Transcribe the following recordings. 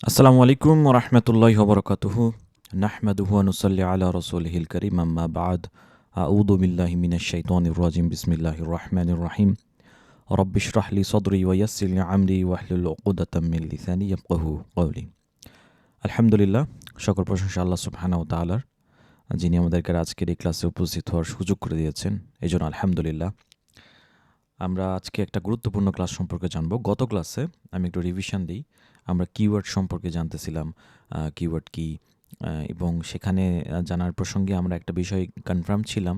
আসসালামু আলাইকুম ওয়া রাহমাতুল্লাহি ওয়া বারাকাতুহু নাহমাদুহু ওয়া নুসাল্লি আলা রাসূলিহিল কারীম আম্মা বা'দ আউযু বিল্লাহি মিনাশ শাইতানির রাজিম বিসমিল্লাহির রহমানির রহিম রব্বি ইশরাহ লি সাদরি ওয়া ইয়াসসির লি আমরি ওয়াহলুল উকদাতাম মিন লিসানি ইয়াফকাহু কওলি। আলহামদুলিল্লাহ, সকল প্রশংসা আল্লাহ সুবহানাহু ওয়া তাআলার, যিনি আমাদেরকে আজকের এই ক্লাসে উপস্থিত হওয়ার সুযোগ করে দিয়েছেন। এজন্য আলহামদুলিল্লাহ। আমরা আজকে একটা গুরুত্বপূর্ণ ক্লাস সম্পর্কে জানব। গত ক্লাসে আমি একটু রিভিশন দিই। আমরা কিওয়ার্ড সম্পর্কে জানতেছিলাম, কিওয়ার্ড কি, এবং সেখানে জানার প্রসঙ্গে আমরা একটা বিষয় কনফার্ম ছিলাম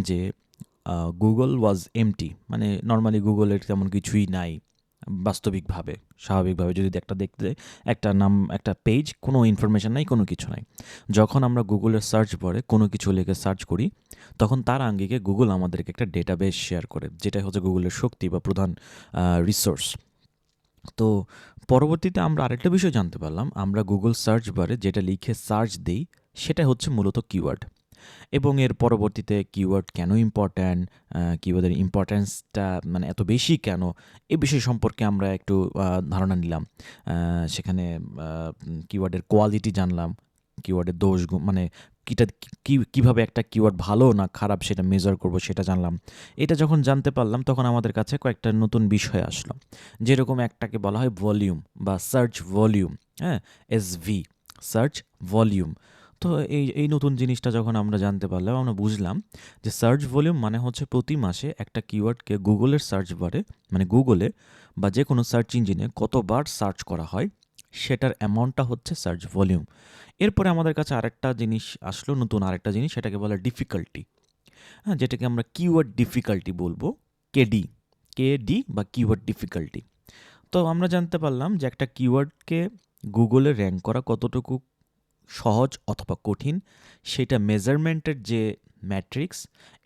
যে গুগল ওয়াজ এমটি, মানে নর্মালি গুগলের তেমন কিছুই নাই বাস্তবিকভাবে। স্বাভাবিকভাবে যদি দেখতে একটা নাম, একটা পেজ, কোনো ইনফরমেশন নাই, কোনো কিছু নাই। যখন আমরা গুগলের সার্চ বারে কোনো কিছু লিখে সার্চ করি, তখন তার আঙ্গিকে গুগল আমাদেরকে একটা ডেটাবেস শেয়ার করে, যেটা হচ্ছে গুগলের শক্তি বা প্রধান রিসোর্স। তো পরবর্তীতে আমরা আরেকটা বিষয় জানতে পারলাম, আমরা গুগল সার্চ বারে যেটা লিখে সার্চ দিই সেটা হচ্ছে মূলত কিওয়ার্ড। এবং এর পরবর্তীতে কিওয়ার্ড কেন ইম্পর্ট্যান্ট, কিওয়ার্ডের ইম্পর্ট্যান্সটা মানে এত বেশি কেন, এ বিষয় সম্পর্কে আমরা একটু ধারণা নিলাম। সেখানে কিওয়ার্ডের কোয়ালিটি জানলাম, কিওয়ার্ডের দোষ মানে কীভাবে একটা কিওয়ার্ড ভালো না খারাপ সেটা মেজার করব সেটা জানলাম। এটা যখন জানতে পারলাম তখন আমাদের কাছে কয়েকটা নতুন বিষয় আসলো, যেরকম একটাকে বলা হয় ভলিউম বা সার্চ ভলিউম। হ্যাঁ, এসভি, সার্চ ভলিউম। তো এই নতুন জিনিসটা যখন আমরা জানতে পারলাম, আমরা বুঝলাম যে সার্চ ভলিউম মানে হচ্ছে প্রতি মাসে একটা কিওয়ার্ডকে গুগলের সার্চ বারে, মানে গুগলে বা যে কোনো সার্চ ইঞ্জিনে কতবার সার্চ করা হয় সেটার অ্যামাউন্টটা হচ্ছে সার্চ ভলিউম। এরপরে আমাদের কাছে আরেকটা জিনিস আসলো, নতুন আরেকটা জিনিস, সেটাকে বলে ডিফিকাল্টি। হ্যাঁ, যেটাকে আমরা কিওয়ার্ড ডিফিকাল্টি বলবো, কেডি, কেডি বা কিওয়ার্ড ডিফিকাল্টি। তো আমরা জানতে পারলাম যে একটা কিওয়ার্ডকে গুগলে র্যাঙ্ক করা কতটুকু সহজ অথবা কঠিন, সেটা মেজারমেন্টের যে ম্যাট্রিক্স,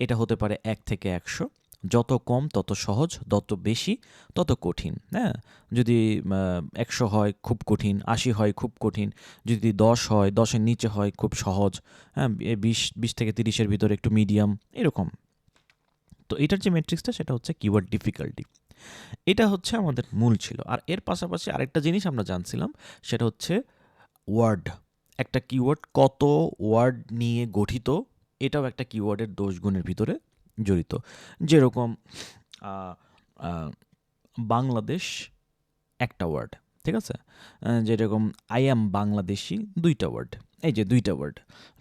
এটা হতে পারে ১ থেকে ১০০। যত কম তত সহজ, যত বেশি তত কঠিন। হ্যাঁ, যদি ১০০ হয় খুব কঠিন, ৮০ হয় খুব কঠিন, যদি ১০ হয়, ১০-এর নিচে হয় খুব সহজ, হ্যাঁ, ২০ থেকে ৩০-এর ভিতরে একটু মিডিয়াম, এরকম। তো এটার যে ম্যাট্রিক্সটা সেটা হচ্ছে কিওয়ার্ড ডিফিকাল্টি। এটা হচ্ছে আমাদের মূল ছিল। আর এর পাশাপাশি আরেকটা জিনিস আমরা জানছিলাম, সেটা হচ্ছে ওয়ার্ড। একটা কিওয়ার্ড কত ওয়ার্ড নিয়ে গঠিত, এটাও একটা কিওয়ার্ডের দোষগুণের ভিতরে জড়িত। যেরকম বাংলাদেশ একটা ওয়ার্ড, ঠিক আছে? যেরকম আই অ্যাম বাংলাদেশি দুইটা ওয়ার্ড, এই যে দুইটা ওয়ার্ড।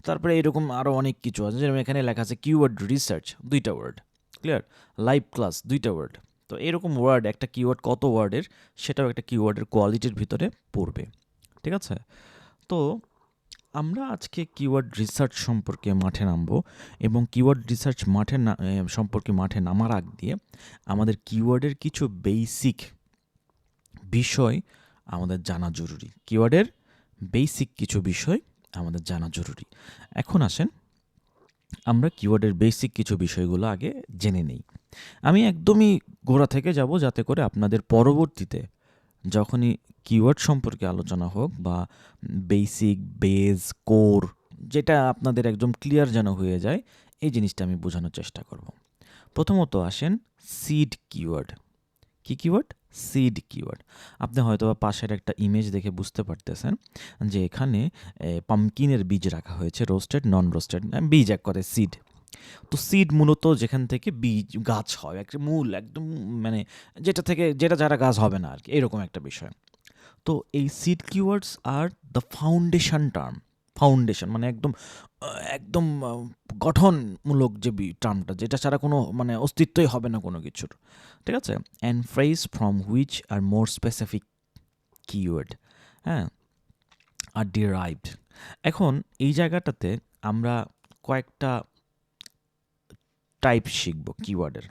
তারপরে এরকম আরও অনেক কিছু আছে, যেরকম এখানে লেখা আছে কিওয়ার্ড রিসার্চ দুইটা ওয়ার্ড, ক্লিয়ার? লাইভ ক্লাস দুইটা ওয়ার্ড। তো এরকম ওয়ার্ড, একটা কিওয়ার্ড কত ওয়ার্ডের, সেটাও একটা কিওয়ার্ডের কোয়ালিটির ভিতরে পড়বে, ঠিক আছে? তো আমরা আজকে কিওয়ার্ড রিসার্চ সম্পর্কে মাঠে নামবো, এবং কিওয়ার্ড রিসার্চ সম্পর্কে মাঠে নামার আগ দিয়ে আমাদের কিওয়ার্ডের কিছু বেসিক বিষয় আমাদের জানা জরুরি। কিওয়ার্ডের বেসিক কিছু বিষয় আমাদের জানা জরুরি। এখন আসেন আমরা কিওয়ার্ডের বেসিক কিছু বিষয়গুলো আগে জেনে নেই। আমি একদমই গোড়া থেকে যাব, যাতে করে আপনাদের পরবর্তীতে যখনই কিওয়ার্ড সম্পর্কে আলোচনা হোক বা বেসিক, বেজ, কোর, যেটা আপনাদের একদম ক্লিয়ার যেন হয়ে যায়, এই জিনিসটা আমি বোঝানোর চেষ্টা করব। প্রথমত আসেন সিড কিওয়ার্ড। কি কিওয়ার্ড? Seed keyword. আপনি হয়তো বা পাশের একটা ইমেজ দেখে বুঝতে পারতেছেন যে এখানে পামকিনের বীজ রাখা হয়েছে, রোস্টেড, নন রোস্টেড, বীজ, এক কথায় সিড। তো সিড মূলত যেখান থেকে বীজ গাছ হয়, একটা মূল একদম, মানে যেটা যারা গাছ হবে না আর কি, এরকম একটা বিষয়। তো এই seed keywords are the foundation term. Foundation মানে একদম একদম গঠনমূলক যে টার্মটা, যেটা ছাড়া কোনো মানে অস্তিত্বই হবে না কোনো কিছুর, ঠিক আছে? And phrase from which are more specific keyword, হ্যাঁ, আর ডিরাইভড। এখন এই জায়গাটাতে আমরা কয়েকটা টাইপ শিখব কিওয়ার্ডের,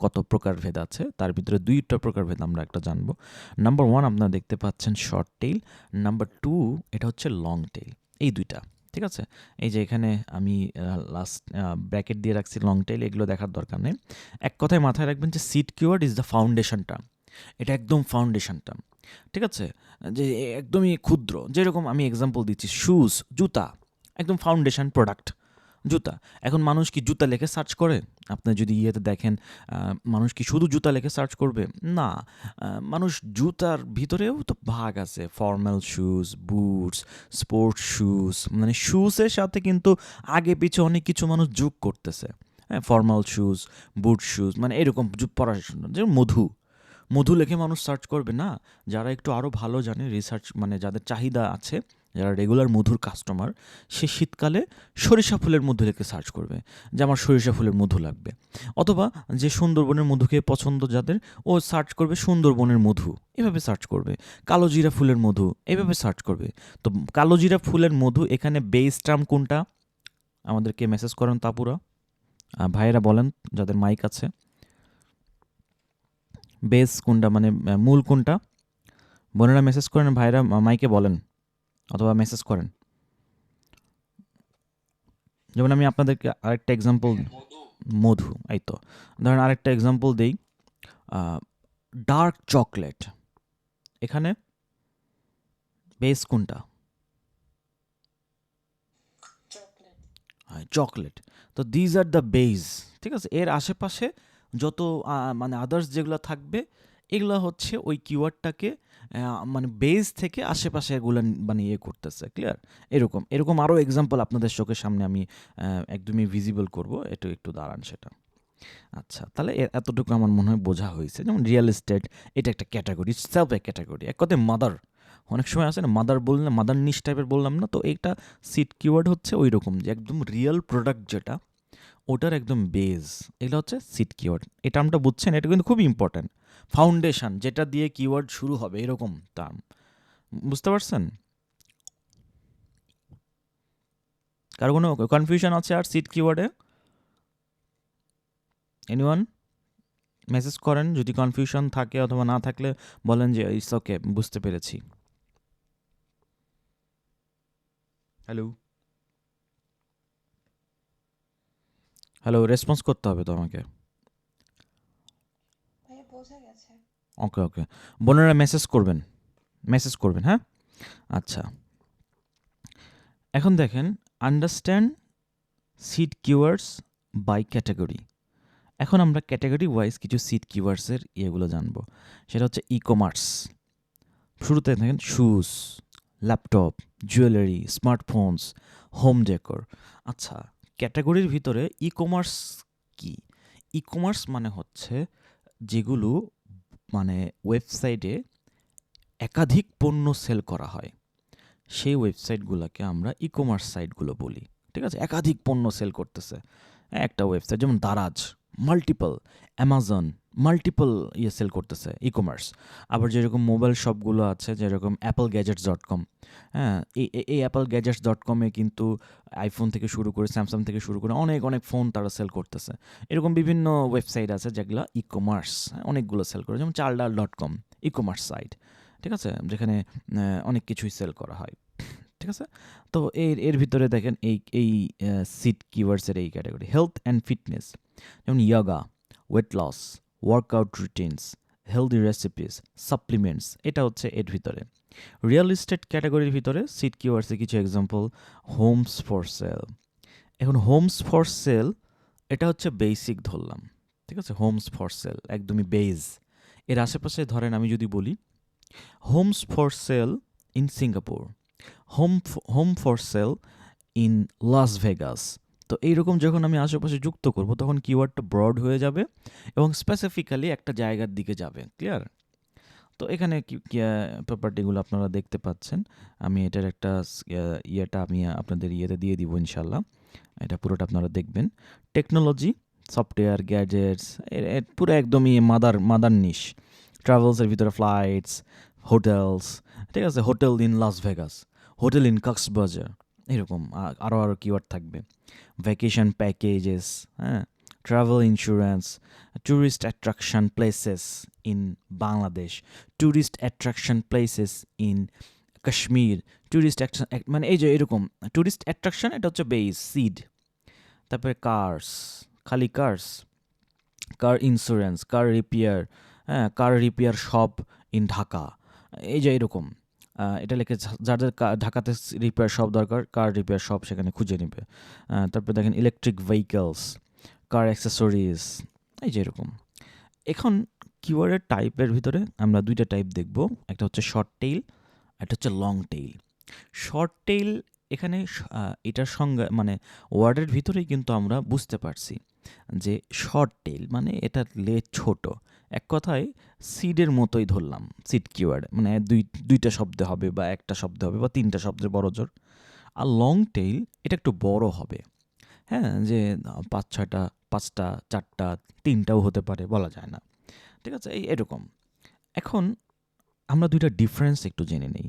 কত প্রকারভেদ আছে, তার ভিতরে দুইটা প্রকারভেদ আমরা একটা জানবো। নাম্বার 1 আপনারা দেখতে পাচ্ছেন শর্ট টেইল, নাম্বার 2 এটা হচ্ছে লং টেইল, এই দুইটা, ঠিক আছে? এই যে এখানে আমি লাস্ট ব্র্যাকেট দিয়ে রাখছি লং টেইল, এগুলো দেখার দরকার নেই। এক কথায় মাথায় রাখবেন যে seed keyword is the foundation term, এটা একদম ফাউন্ডেশন টার্ম, ঠিক আছে? যে একদমই ক্ষুদ্র, যেরকম আমি এক্সাম্পল দিচ্ছি, শুজ, জুতা, একদম ফাউন্ডেশন প্রোডাক্ট, জুতা। এখন মানুষ কি জুতা লিখে সার্চ করে? আপনি যদি ইয়েতে দেখেন, মানুষ কি শুধু জুতা লিখে সার্চ করবে? না। মানুষ জুতার ভিতরেও তো ভাগ আছে। Formal shoes, boots, sports shoes, মানে শুজের সাথে কিন্তু আগে পিছে অনেক কিছু মানুষ যোগ করতেছে। হ্যাঁ, ফর্মাল শুজ, বুট শুজ, মানে এরকম পড়াশোনা, যেমন মধু। মধু লিখে মানুষ সার্চ করবে না। যারা একটু আরও ভালো জানে, রিসার্চ মানে যাদের চাহিদা আছে, যারা রেগুলার মধুর কাস্টমার, সে শীতকালে সরিষা ফুলের মধু লিখে সার্চ করবে যে আমার সরিষা ফুলের মধু লাগবে। অথবা যে সুন্দরবনের মধু খেয়ে পছন্দ যাদের, ও সার্চ করবে সুন্দরবনের মধু, এভাবে সার্চ করবে। কালোজিরা ফুলের মধু, এভাবে সার্চ করবে। তো কালোজিরা ফুলের মধু, এখানে বেস টার্ম কোনটা? আমাদেরকে মেসেজ করেন তাপুরা, ভাইয়েরা বলেন যাদের মাইক আছে, বেস কোনটা, মানে মূল কোনটা? বোনেরা মেসেজ করেন, ভাইরা মাইকে বলেন অথবা মেসেজ করেন। যেমন আমি আপনাদেরকে আরেকটা এক্সাম্পল, মধু, এই তো। ধরেন আরেকটা এক্সাম্পল দেই, ডার্ক চকলেট, এখানে বেস কোনটা? চকলেট। তো দিজ আর দ্য বেস, ঠিক আছে? এর আশেপাশে যত মানে আদার্স যেগুলো থাকবে, এগুলো হচ্ছে ওই কিওয়ার্ডটাকে মানে বেস থেকে আশেপাশে এগুলো মানে ইয়ে করতেছে। ক্লিয়ার? এরকম এরকম আরও এক্সাম্পল আপনাদের চোখের সামনে আমি একদমই ভিজিবল করবো, একটু একটু দাঁড়ান সেটা। আচ্ছা, তাহলে এতটুকু আমার মনে হয় বোঝা হয়েছে। যেমন রিয়েল এস্টেট, এটা একটা ক্যাটাগরি, সেলফ এ ক্যাটাগরি। এক কথায় মাদার, অনেক সময় আছে না মাদার বললে, মাদার নিশ টাইপের বললাম না, তো এইটা সিট কিওয়ার্ড হচ্ছে ওই রকম, যে একদম রিয়েল প্রোডাক্ট যেটা, ওটার একদম বেজ, এগুলো হচ্ছে সিট কিওয়ার্ড। এটা আমরা বুঝছেন, এটা কিন্তু খুব ইম্পর্ট্যান্ট। ফাউন্ডেশন, যেটা দিয়ে কিওয়ার্ড শুরু হবে, এরকম টার্ম। বুঝতে পারছেন? কারো কোনো কনফিউশন আছে আর সিট কিওয়ার্ডে? এনিওয়ান? মেসেজ করেন যদি কনফিউশন থাকে, অথবা না থাকলে বলেন যে ইটস ওকে, বুঝতে পেরেছি। হ্যালো হ্যালো, রেসপন্স করতে হবে তো আমাকে। ওকে ওকে, বোনেরা মেসেজ করবেন, মেসেজ করবেন, হ্যাঁ। আচ্ছা, এখন দেখেন, understand seed keywords by category. এখন আমরা ক্যাটাগরি ওয়াইজ কিছু সিড কিওয়ার্ডসের ইয়েগুলো জানবো। সেটা হচ্ছে ই কমার্স। শুরুতে দেখেন shoes, laptop, jewellery, smartphones, home decor. আচ্ছা, ক্যাটাগরির ভিতরে ই কমার্স কি? ই কমার্স মানে হচ্ছে যেগুলো মানে ওয়েবসাইটে একাধিক পণ্য সেল করা হয়, সেই ওয়েবসাইটগুলোকে আমরা ই কমার্স সাইটগুলো বলি। ঠিক আছে? একাধিক পণ্য সেল করতেছে একটা ওয়েবসাইট, যেমন দারাজ, মাল্টিপল, অ্যামাজন, মাল্টিপল ইয়ে সেল করতেছে, ই কমার্স। আবার যেরকম মোবাইল শপগুলো আছে, যেরকম অ্যাপল গ্যাজেটস ডট কম, হ্যাঁ, এই অ্যাপল গ্যাজেটস ডট কমে কিন্তু আইফোন থেকে শুরু করে, স্যামসাং থেকে শুরু করে অনেক অনেক ফোন তারা সেল করতেছে। এরকম বিভিন্ন ওয়েবসাইট আছে যেগুলো ই কমার্স, অনেকগুলো সেল করে, যেমন Chaldal dot com, e commerce site. ঠিক আছে? যেখানে অনেক কিছুই সেল করা হয়। ঠিক আছে? তো এর এর ভিতরে দেখেন এই এই সিট কিওয়ার্ডসের এই ক্যাটাগরি, হেলথ অ্যান্ড ফিটনেস, যেমন yoga, weight loss, workout routines, healthy recipes, supplements, এটা হচ্ছে এর ভিতরে। রিয়েল এস্টেট ক্যাটাগরির ভিতরে সিট কিওয়ার্ডসে কিছু এক্সাম্পল, হোমস ফর সেল। এখন হোমস ফর সেল, এটা হচ্ছে বেসিক ধরলাম। ঠিক আছে? হোমস ফর সেল একদমই বেজ। এর আশেপাশে ধরেন আমি যদি বলি homes for sale in Singapore, home for sale in Las Vegas. তো এইরকম যখন আমি আশেপাশে যুক্ত করব, তখন কিওয়ার্ডটা ব্রড হয়ে যাবে এবং স্পেসিফিক্যালি একটা জায়গার দিকে যাবে। ক্লিয়ার? তো এখানে প্রপার্টিগুলো আপনারা দেখতে পাচ্ছেন। আমি এটার একটা ইয়েটা আমি আপনাদের ইয়েতে দিয়ে দিব ইনশাল্লাহ, এটা পুরোটা আপনারা দেখবেন। টেকনোলজি, সফটওয়্যার, গ্যাজেটস, পুরো একদমই মাদার নিশ। ট্রাভেলসের ভিতরে ফ্লাইটস, হোটেলস, ঠিক আছে? Hotel in Las Vegas, hotel in Cox's Bazar, এরকম আরও আরও কিওয়ার্ড থাকবে। ভ্যাকেশন প্যাকেজেস, হ্যাঁ, travel insurance, tourist attraction places in Bangladesh, tourist attraction places in Kashmir, tourist মানে এই যে এরকম ট্যুরিস্ট অ্যাট্রাকশন, এটা হচ্ছে বেস সিড। তারপরে কার্স, খালি cars, car insurance, car repair, হ্যাঁ, car repair shop in Dhaka, এই যে এরকম। এটা লিখে যাদের ঢাকাতে রিপেয়ার শপ দরকার, কার রিপেয়ার শপ সেখানে খুঁজে নেবে। তারপরে দেখেন ইলেকট্রিক ভেহিকলস, কার অ্যাক্সেসরিজ, এই যে এরকম। এখন কিওয়ার্ডের টাইপের ভিতরে আমরা দুইটা টাইপ দেখব, একটা হচ্ছে শর্ট টেইল, একটা হচ্ছে লং টেইল। শর্ট টেইল এখানে এটার সংজ্ঞা মানে ওয়ার্ডের ভিতরেই কিন্তু আমরা বুঝতে পারছি যে শর্ট টেইল মানে এটার লেজ ছোট, এক কথায় সিডের মতোই ধরলাম, সিড কিওয়ার্ড মানে দুইটা শব্দ হবে বা একটা শব্দ হবে বা তিনটা শব্দের বড় জোর। আর লং টেইল এটা একটু বড় হবে, হ্যাঁ, যে 5-6টা, 5টা, 4টা, 3টাও হতে পারে, বলা যায় না, ঠিক আছে, এই এরকম। এখন আমরা দুইটা ডিফারেন্স একটু জেনে নেই।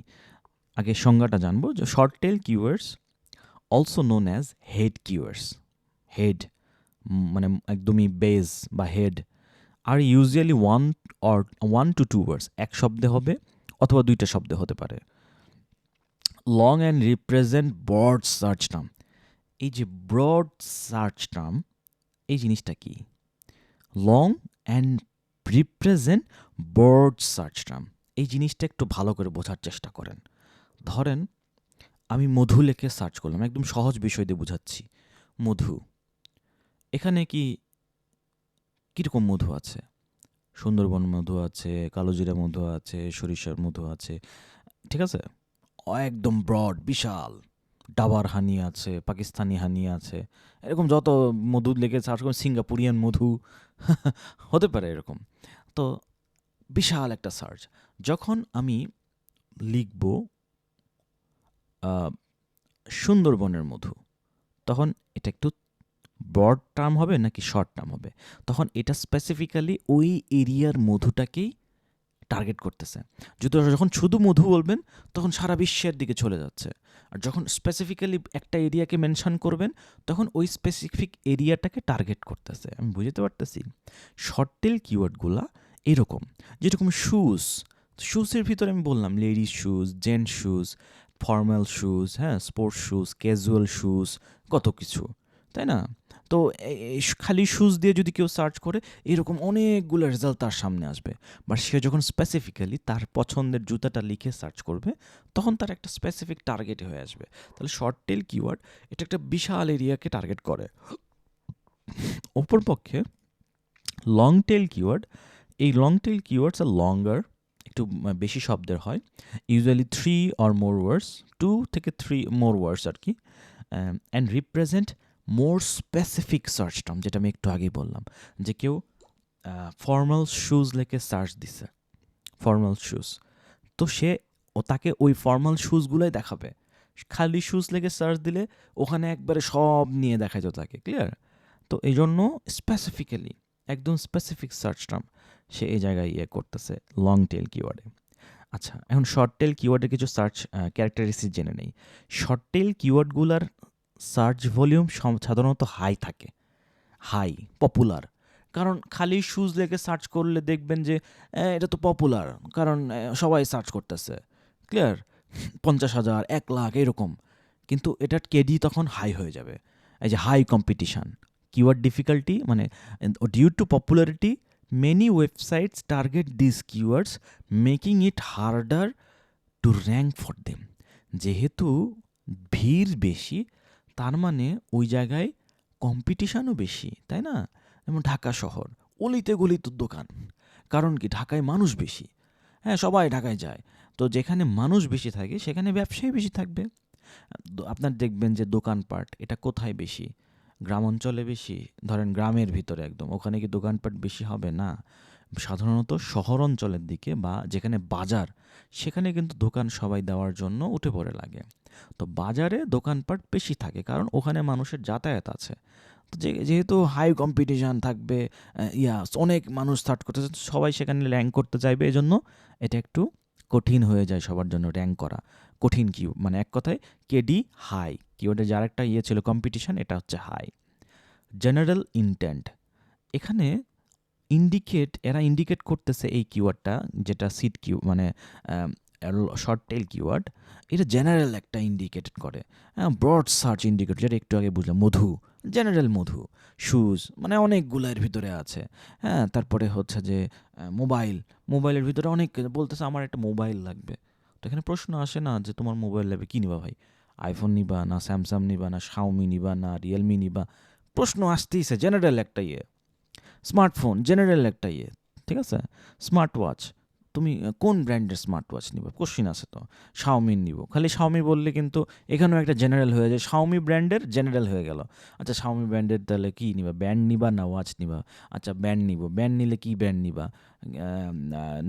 আগে সংজ্ঞাটা জানবো যে short tail keywords also known as head keywords, head মানে একদমই বেস বা হেড, আর ইউজুয়ালি 1 to 2 ওয়ার্ডস, এক শব্দে হবে অথবা দুইটা শব্দে হতে পারে। Long and represent broad search term. এই যে ব্রড সার্চ টার্ম, এই জিনিসটা কি? Long and represent broad search term, এই জিনিসটা একটু ভালো করে বোঝার চেষ্টা করেন। ধরেন আমি মধু লেখে সার্চ করলাম, একদম সহজ বিষয় দিয়ে বুঝাচ্ছি। মধু, এখানে কীরকম মধু আছে? সুন্দরবন মধু আছে, কালোজিরা মধু আছে, সরিষার মধু আছে, ঠিক আছে, একদম ব্রড বিশাল। ডাবার হানি আছে, পাকিস্তানি হানি আছে, এরকম যত মধু লেগে সার্চ করুন, সিঙ্গাপুরিয়ান মধু হতে পারে এরকম। তো বিশাল একটা সার্চ। যখন আমি লিখব সুন্দরবনের মধু, তখন এটা একটু ব্রড টার্ম হবে নাকি শর্ট টার্ম হবে? তখন এটা স্পেসিফিক্যালি ওই এরিয়ার মধুটাকেই টার্গেট করতেছে। যখন শুধু মধু বলবেন তখন সারা বিশ্বের দিকে চলে যাচ্ছে, আর যখন স্পেসিফিক্যালি একটা এরিয়াকে মেনশন করবেন তখন ওই স্পেসিফিক এরিয়াটাকে টার্গেট করতেছে। আমি বুঝতে পারতেছি। শর্ট টেল কিওয়ার্ডগুলা এরকম, যেরকম শুজ, শুজের ভিতরে আমি বললাম ladies shoes, gents shoes, formal shoes, হ্যাঁ, স্পোর্টস শুজ, ক্যাজুয়াল শুজ, কত কিছু, তাই না? তো খালি শুজ দিয়ে যদি কেউ সার্চ করে এরকম অনেকগুলো রেজাল্ট তার সামনে আসবে। বাট সে যখন স্পেসিফিক্যালি তার পছন্দের জুতাটা লিখে সার্চ করবে তখন তার একটা স্পেসিফিক টার্গেট হয়ে আসবে। তাহলে শর্ট টেল কিওয়ার্ড এটা একটা বিশাল এরিয়াকে টার্গেট করে। অপরপক্ষে লং টেল কিওয়ার্ড, এই লং টেল কিওয়ার্ডস আর লঙ্গার, একটু বেশি শব্দের হয়, ইউজুয়ালি 3 or more ওয়ার্ডস, 2 থেকে 3 more ওয়ার্ডস আর কি, and represent more specific search term, যেটা আমি একটু আগেই বললাম, যে কেউ ফর্মাল শুজ লেখে সার্চ দিছে, ফর্মাল শুজ, তো তাকে ওই ফর্মাল শুজগুলোই দেখাবে। খালি শুজ লেগে সার্চ দিলে ওখানে একবারে সব নিয়ে দেখাইতো তাকে, ক্লিয়ার? তো এই জন্য স্পেসিফিক্যালি একদম স্পেসিফিক সার্চ টার্ম সে এই জায়গায় করতেছে লং টেল কিওয়ার্ডে। আচ্ছা, এখন শর্ট টেল কিওয়ার্ডের কিছু সার্চ ক্যারেক্টারিস্টিক জেনে নেই। শর্ট টেল কিওয়ার্ডগুলার সার্চ ভলিউম সাধারণত হাই থাকে, হাই পপুলার। কারণ খালি শুজ লেগে সার্চ করলে দেখবেন যে এটা তো পপুলার, কারণ সবাই সার্চ করতেছে, ক্লিয়ার, 50,000, 1,00,000 এরকম, কিন্তু এটার কেডি তখন হাই হয়ে যাবে। এই যে হাই কম্পিটিশান, কিওয়ার্ড ডিফিকাল্টি, মানে due to popularity many websites target this keywords making it harder to rank for them. যেহেতু ভিড় বেশি, তার মানে ওই জায়গায় কম্পিটিশানও বেশি, তাই না? যেমন ঢাকা শহর, অলিতে গলিতে দোকান, কারণ কি ঢাকায় মানুষ বেশি, হ্যাঁ, সবাই ঢাকায় যায়, তো যেখানে মানুষ বেশি থাকে সেখানে ব্যবসায়ী বেশি থাকবে। আপনার দেখবেন যে দোকানপাট এটা কোথায় বেশি? গ্রাম অঞ্চলে বেশি, ধরেন গ্রামের ভিতরে একদম, ওখানে কি দোকানপাট বেশি হবে? না, সাধারণত শহর অঞ্চলের দিকে বা যেখানে বাজার, সেখানে কিন্তু দোকান সবাই দেওয়ার জন্য উঠে পড়ে লাগে। তো বাজারে দোকানপাট বেশি থাকে কারণ ওখানে মানুষের যাতায়াত আছে। তো যেহেতু হাই কম্পিটিশান থাকবে, অনেক মানুষ সার্চ করতে, সবাই সেখানে র্যাঙ্ক করতে চাইবে, এজন্য এটা একটু কঠিন হয়ে যায় সবার জন্য র্যাঙ্ক করা। কঠিন কি মানে এক কথায় কেডি হাই, কিওয়ার্ডে যার একটা ছিল কম্পিটিশান, এটা হচ্ছে হাই। জেনারেল ইনটেন্ট, এখানে এরা ইন্ডিকেট করতেছে এই কিওয়ার্ডটা, যেটা সিড মানে শর্ট টেল কিওয়ার্ড, এটা জেনারেল একটা ইন্ডিকেট করে। ব্রড সার্চ ইন্ডিকেট, যেটা একটু আগে বুঝলাম, মধু, জেনারেল মধু, শুজ মানে অনেকগুলোর ভিতরে আছে, তারপরে হচ্ছে যে মোবাইলের ভিতরে অনেক বলতেছে আমার একটা মোবাইল লাগবে, তো এখানে প্রশ্ন আসে না যে তোমার মোবাইল লাগবে কী নিবা ভাই, আইফোন নিবা না স্যামসাং নিবা না শাওমি নিবা না রিয়েলমি নিবা, প্রশ্ন আসতেইছে জেনারেল একটা ইয়ে। স্মার্টফোন জেনারেল একটা ইয়ে, ঠিক আছে। স্মার্ট ওয়াচ, তুমি কোন ব্র্যান্ডের স্মার্ট ওয়াচ নিবা, কোশ্চিন আছে তো। শাওমি নিব, খালি শাওমি বললে কিন্তু এখানেও একটা জেনারেল হয়ে যায়, শাওমি ব্র্যান্ডের জেনারেল হয়ে গেল। আচ্ছা শাওমি ব্র্যান্ডের তাহলে কী নিবা, ব্যান্ড নিবা না ওয়াচ নিবা? আচ্ছা ব্যান্ড নিব, ব্যান্ড নিলে কী ব্যান্ড নিবা?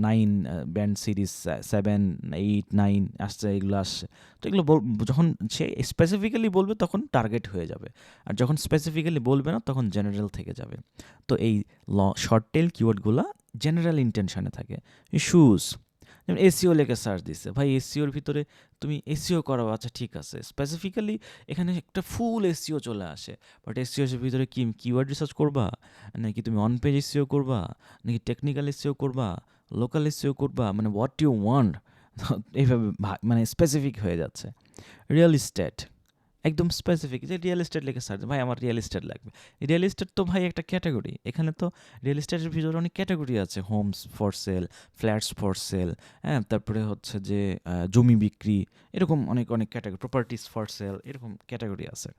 9 ব্যান্ড সিরিজ 7 8 9 আসছে, এগুলো আসছে। তো এগুলো যখন সে স্পেসিফিক্যালি বলবে তখন টার্গেট হয়ে যাবে, আর যখন স্পেসিফিক্যালি বলবে না তখন জেনারেল থেকে যাবে। তো এই শর্ট টেল কিওয়ার্ডগুলো জেনারেল ইন্টেনশনে থাকে। শুজ, যেমন এসিও লেখে সার্চ দিচ্ছে, ভাই এসিওর ভিতরে তুমি এসিও করাও, আচ্ছা ঠিক আছে, স্পেসিফিক্যালি এখানে একটা ফুল এসিও চলে আসে, বাট এসিওর ভিতরে কি কিওয়ার্ড রিসার্চ করবা, নাকি তুমি অন পেজ এসিও করবা, নাকি টেকনিক্যাল এসিও করবা, লোকাল এসিও করবা, মানে হোয়াট ইউ ওয়ান্ট, এইভাবে মানে স্পেসিফিক হয়ে যাচ্ছে। রিয়েল এস্টেট, একদম স্পেসিফিক, যে রিয়েল এস্টেট লিখে সার্চ, ভাই আমার রিয়েল এস্টেট লাগবে। রিয়েল এস্টেট তো ভাই একটা ক্যাটাগরি, এখানে তো রিয়েল এস্টেটের ভিতরে অনেক ক্যাটাগরি আছে, homes for sell, flats for sale, হ্যাঁ, তারপরে হচ্ছে যে জমি বিক্রি, এরকম অনেক অনেক ক্যাটাগরি, প্রপার্টিস ফর সেল, এরকম ক্যাটাগরি আছে।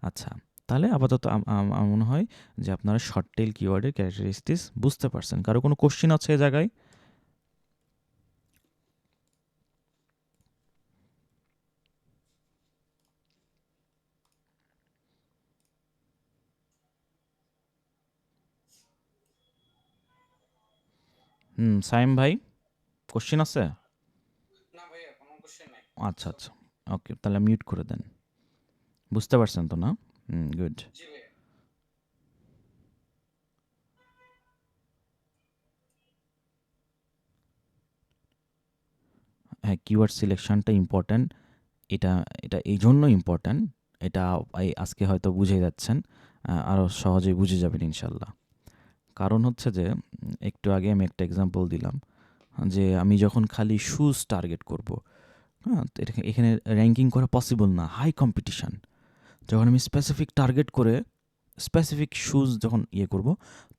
আচ্ছা, তাহলে আপাতত আমার মনে হয় যে আপনারা শর্ট টেল কিওয়ার্ডের ক্যারেক্টারিস্টিক্স বুঝতে পারছেন। কারো কোনো কোশ্চেন আছে এ জায়গায়? সাইম ভাই, কোশ্চেন আছে? আচ্ছা আচ্ছা, ওকে, তাহলে মিউট করে দেন। বুঝতে পারছেন তো না? গুড। হ্যাঁ, কিওয়ার্ড সিলেকশনটা ইম্পর্ট্যান্ট। এটা এটা এই জন্য ইম্পর্ট্যান্ট, এটা আজকে হয়তো বুঝে যাচ্ছেন, আরও সহজেই বুঝে যাবেন ইনশাল্লাহ। কারণ হচ্ছে যে একটু আগে আমি একটা এক্সাম্পল দিলাম যে আমি যখন খালি শুজ টার্গেট করব, হ্যাঁ, তো এখানে র্যাঙ্কিং করা পসিবল না, হাই কম্পিটিশান। যখন আমি স্পেসিফিক টার্গেট করে স্পেসিফিক শুজ যখন করব,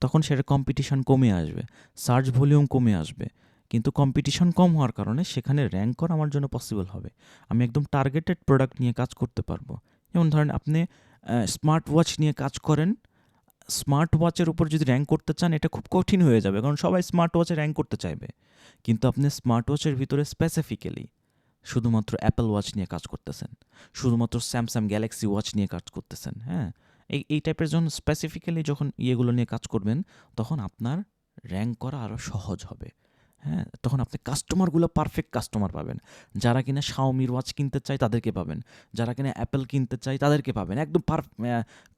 তখন সেটা কম্পিটিশান কমে আসবে, সার্চ ভলিউম কমে আসবে, কিন্তু কম্পিটিশন কম হওয়ার কারণে সেখানে র্যাঙ্ক করা আমার জন্য পসিবল হবে। আমি একদম টার্গেটেড প্রোডাক্ট নিয়ে কাজ করতে পারবো। যেমন ধরেন আপনি স্মার্ট ওয়াচ নিয়ে কাজ করেন, স্মার্ট ওয়াচের উপর যদি র্যাঙ্ক করতে চান এটা খুব কঠিন হয়ে যাবে, কারণ সবাই স্মার্ট ওয়াচে র্যাঙ্ক করতে চাইবে। কিন্তু আপনি স্মার্ট ওয়াচের ভিতরে স্পেসিফিক্যালি শুধুমাত্র অ্যাপেল ওয়াচ নিয়ে কাজ করতেছেন, শুধুমাত্র স্যামসাং গ্যালাক্সি ওয়াচ নিয়ে কাজ করতেছেন, হ্যাঁ, এই টাইপের যখন স্পেসিফিক্যালি যখন ইয়েগুলো নিয়ে কাজ করবেন, তখন আপনার র্যাঙ্ক করা আরও সহজ হবে। হ্যাঁ, তখন আপনি কাস্টমারগুলো পারফেক্ট কাস্টমার পাবেন। যারা কিনা শাওমির ওয়াচ কিনতে চায় তাদেরকে পাবেন, যারা কিনা অ্যাপেল কিনতে চায় তাদেরকে পাবেন, একদম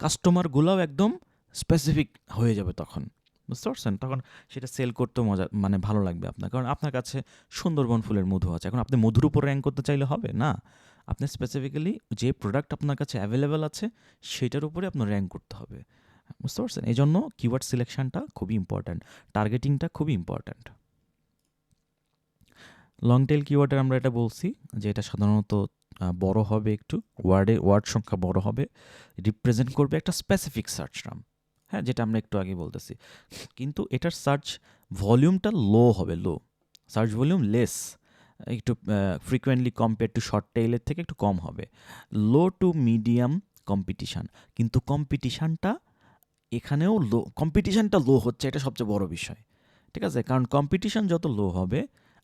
কাস্টমারগুলোও একদম স্পেসিফিক হয়ে যাবে তখন। বুঝতে পারছেন? তখন সেটা সেল করতেও মজা, মানে ভালো লাগবে আপনার, কারণ আপনার কাছে সুন্দরবন ফুলের মধু আছে। এখন আপনি মধুর উপর র্যাঙ্ক করতে চাইলে হবে না, আপনি স্পেসিফিক্যালি যে প্রোডাক্ট আপনার কাছে অ্যাভেলেবেল আছে সেটার উপরে আপনার র্যাঙ্ক করতে হবে। বুঝতে পারছেন? এই জন্য কিওয়ার্ড সিলেকশনটা খুবই ইম্পর্ট্যান্ট, টার্গেটিংটা খুবই ইম্পর্ট্যান্ট। লং টেল কিওয়ার্ডের আমরা এটা বলছি যে এটা সাধারণত বড় হবে, একটু ওয়ার্ড সংখ্যা বড় হবে, রিপ্রেজেন্ট করবে একটা স্পেসিফিক সার্চ টার্ম, হ্যাঁ, যেটা আমরা একটু আগে বলতেছি। কিন্তু এটার সার্চ ভলিউমটা লো হবে, লো সার্চ ভলিউম, লেস, একটু ফ্রিকোয়েন্টলি কম্পেয়ার টু শর্ট টেইলের থেকে একটু কম হবে। লো টু মিডিয়াম কম্পিটিশান, কিন্তু কম্পিটিশানটা এখানেও লো, কম্পিটিশানটা লো হচ্ছে, এটা সবচেয়ে বড় বিষয়, ঠিক আছে। কারণ কম্পিটিশান যত লো হবে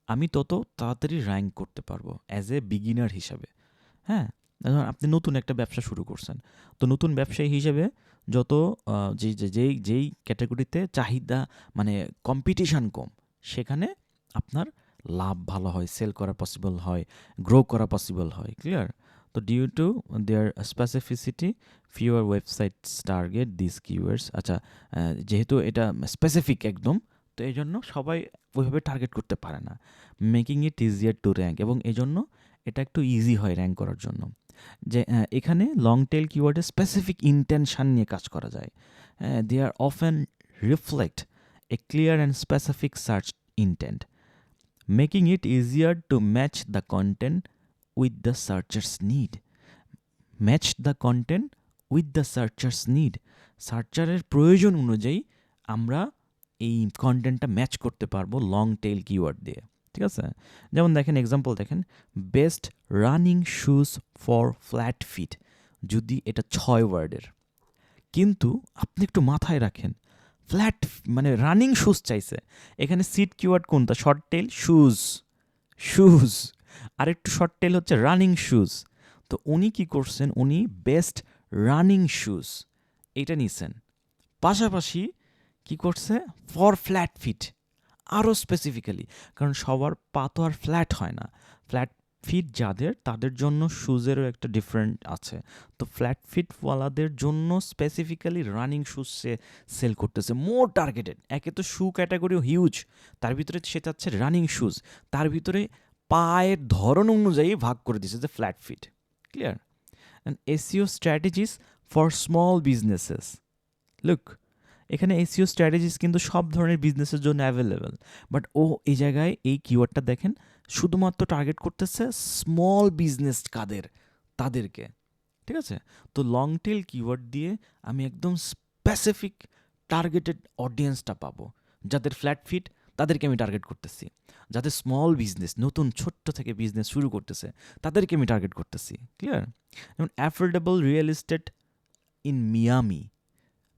আমি তত তাড়াতাড়ি র্যাঙ্ক করতে পারবো অ্যাজ এ বিগিনার হিসাবে। হ্যাঁ, ধরুন আপনি নতুন একটা ব্যবসা শুরু করছেন, তো নতুন ব্যবসায়ী হিসেবে যত যেই ক্যাটাগরিতে চাহিদা, মানে কম্পিটিশান কম, সেখানে আপনার লাভ ভালো হয়, সেল করা পসিবল হয়, গ্রো করা পসিবল হয়। ক্লিয়ার? তো due to their specificity fewer websites target this keywords. আচ্ছা, যেহেতু এটা স্পেসিফিক একদম, তো এই জন্য সবাই ওইভাবে টার্গেট করতে পারে না, making it easier to rank, এবং এই জন্য এটা একটু ইজি হয় র্যাঙ্ক করার জন্য। যে এখানে লং টেল কিওয়ার্ডে স্পেসিফিক ইন্টেনশন নিয়ে কাজ করা যায়, they are often reflect a clear and specific search intent, making it easier to match the content with the searcher's need. Match the content with the searcher's need, সার্চারের প্রয়োজন অনুযায়ী আমরা এই কন্টেন্টটা ম্যাচ করতে পারবো লং টেল কিওয়ার্ড দিয়ে, ঠিক আছে? যেমন দেখেন এক্সাম্পল দেখেন, best running shoes for flat feet, যদি এটা 6 ওয়ার্ডের, কিন্তু আপনি একটু মাথায় রাখেন ফ্ল্যাট মানে রানিং শুজ চাইছে, এখানে সিট কিওয়ার্ড কোনটা? শর্ট টেল শুজ, শুজ আর একটু শর্ট টেল হচ্ছে রানিং শুজ। তো উনি কি করছেন, উনি বেস্ট রানিং শুজ এইটা নিছেন, পাশাপাশি কি করছে ফর ফ্ল্যাট ফিট আরও স্পেসিফিক্যালি, কারণ সবার পা তো আর ফ্ল্যাট হয় না, ফ্ল্যাট ফিট যাদের তাদের জন্য শুজেরও একটা ডিফারেন্ট আছে। তো ফ্ল্যাট ফিটওয়ালাদের জন্য স্পেসিফিক্যালি রানিং শুজ সে সেল করতেছে, মোর টার্গেটেড। একে তো শু ক্যাটাগরিও হিউজ, তার ভিতরে সে চাচ্ছে রানিং শুজ, তার ভিতরে পায়ের ধরন অনুযায়ী ভাগ করে দিচ্ছে যে flat feet. Clear? And SEO strategies for small businesses. Look, এখানে এসইও স্ট্র্যাটেজিস কিন্তু সব ধরনের বিজনেসের জন্য অ্যাভেলেবেল, বাট ও এই জায়গায় এই কিওয়ার্ডটা দেখেন শুধুমাত্র টার্গেট করতেছে স্মল বিজনেস কাদের, তাদেরকে। ঠিক আছে? তো লং টেল কিওয়ার্ড দিয়ে আমি একদম স্পেসিফিক টার্গেটেড অডিয়েন্সটা পাবো। যাদের ফ্ল্যাট ফিট তাদেরকে আমি টার্গেট করতেছি, যাদের স্মল বিজনেস নতুন ছোট্ট থেকে বিজনেস শুরু করতেছে তাদেরকে আমি টার্গেট করতেছি। ক্লিয়ার? যেমন affordable real estate in Miami,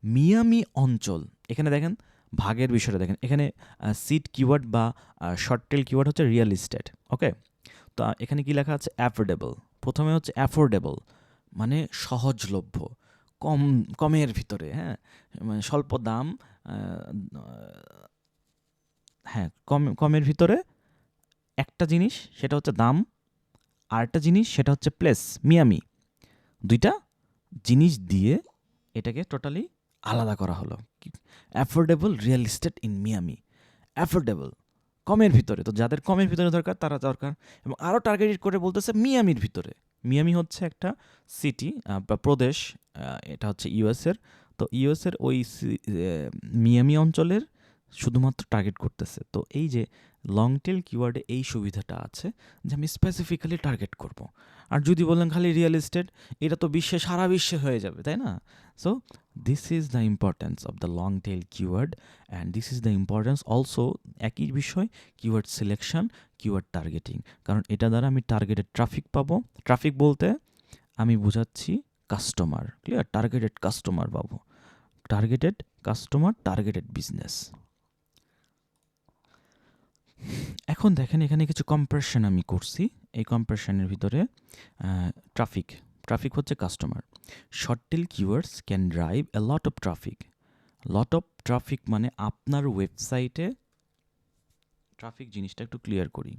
Miami অঞ্চল, এখানে দেখেন ভাগের বিষয়টা দেখেন, এখানে সিট কিওয়ার্ড বা শর্ট টেল কিওয়ার্ড হচ্ছে রিয়েল এস্টেট। ওকে, তো এখানে কি লেখা আছে? অ্যাফোর্ডেবল। প্রথমে হচ্ছে অ্যাফোর্ডেবল মানে সহজলভ্য, কম, কমের ভিতরে, হ্যাঁ, মানে স্বল্প দাম, হ্যাঁ কমের ভিতরে একটা জিনিস সেটা হচ্ছে দাম, আর একটা জিনিস সেটা হচ্ছে প্লেস, মিয়ামি। দুইটা জিনিস দিয়ে এটাকে টোটালি আলাদা করা হলো। Affordable real estate in Miami, affordable কমের ভিতরে, তো যাদের কমের ভিতরে দরকার তারা দরকার, এবং আরও টার্গেটেড করে বলতেছে মিয়ামির ভিতরে। মিয়ামি হচ্ছে একটা সিটি বা প্রদেশ, এটা হচ্ছে ইউএসের। তো ইউএসের ওই মিয়ামি অঞ্চলের শুধুমাত্র টার্গেট করতেছে। তো এই যে লং টেল কিওয়ার্ডে এই সুবিধাটা আছে যে আমি স্পেসিফিক্যালি টার্গেট করব। আর যদি বলেন খালি রিয়েল এস্টেট, এটা তো বিশ্বে সারা বিশ্বে হয়ে যাবে, তাই না? So this is the importance of the long tail keyword, and this is the importance also একই বিষয় কিওয়ার্ড সিলেকশন, কিওয়ার্ড টার্গেটিং, কারণ এটা দ্বারা আমি টার্গেটেড ট্রাফিক পাবো। ট্রাফিক বলতে আমি বোঝাচ্ছি কাস্টমার। ক্লিয়ার? টার্গেটেড কাস্টমার পাবো, টার্গেটেড কাস্টমার, টার্গেটেড বিজনেস। এখন দেখেন এখানে কিছু কম্প্রেশন আমি করছি, এই কম্প্রেশনের ভিতরে ট্রাফিক, ট্রাফিক হচ্ছে customer. Short tail keywords can drive A lot of traffic. Lot of traffic মানে আপনার ওয়েবসাইটে ট্রাফিক জিনিসটা একটু ক্লিয়ার করি।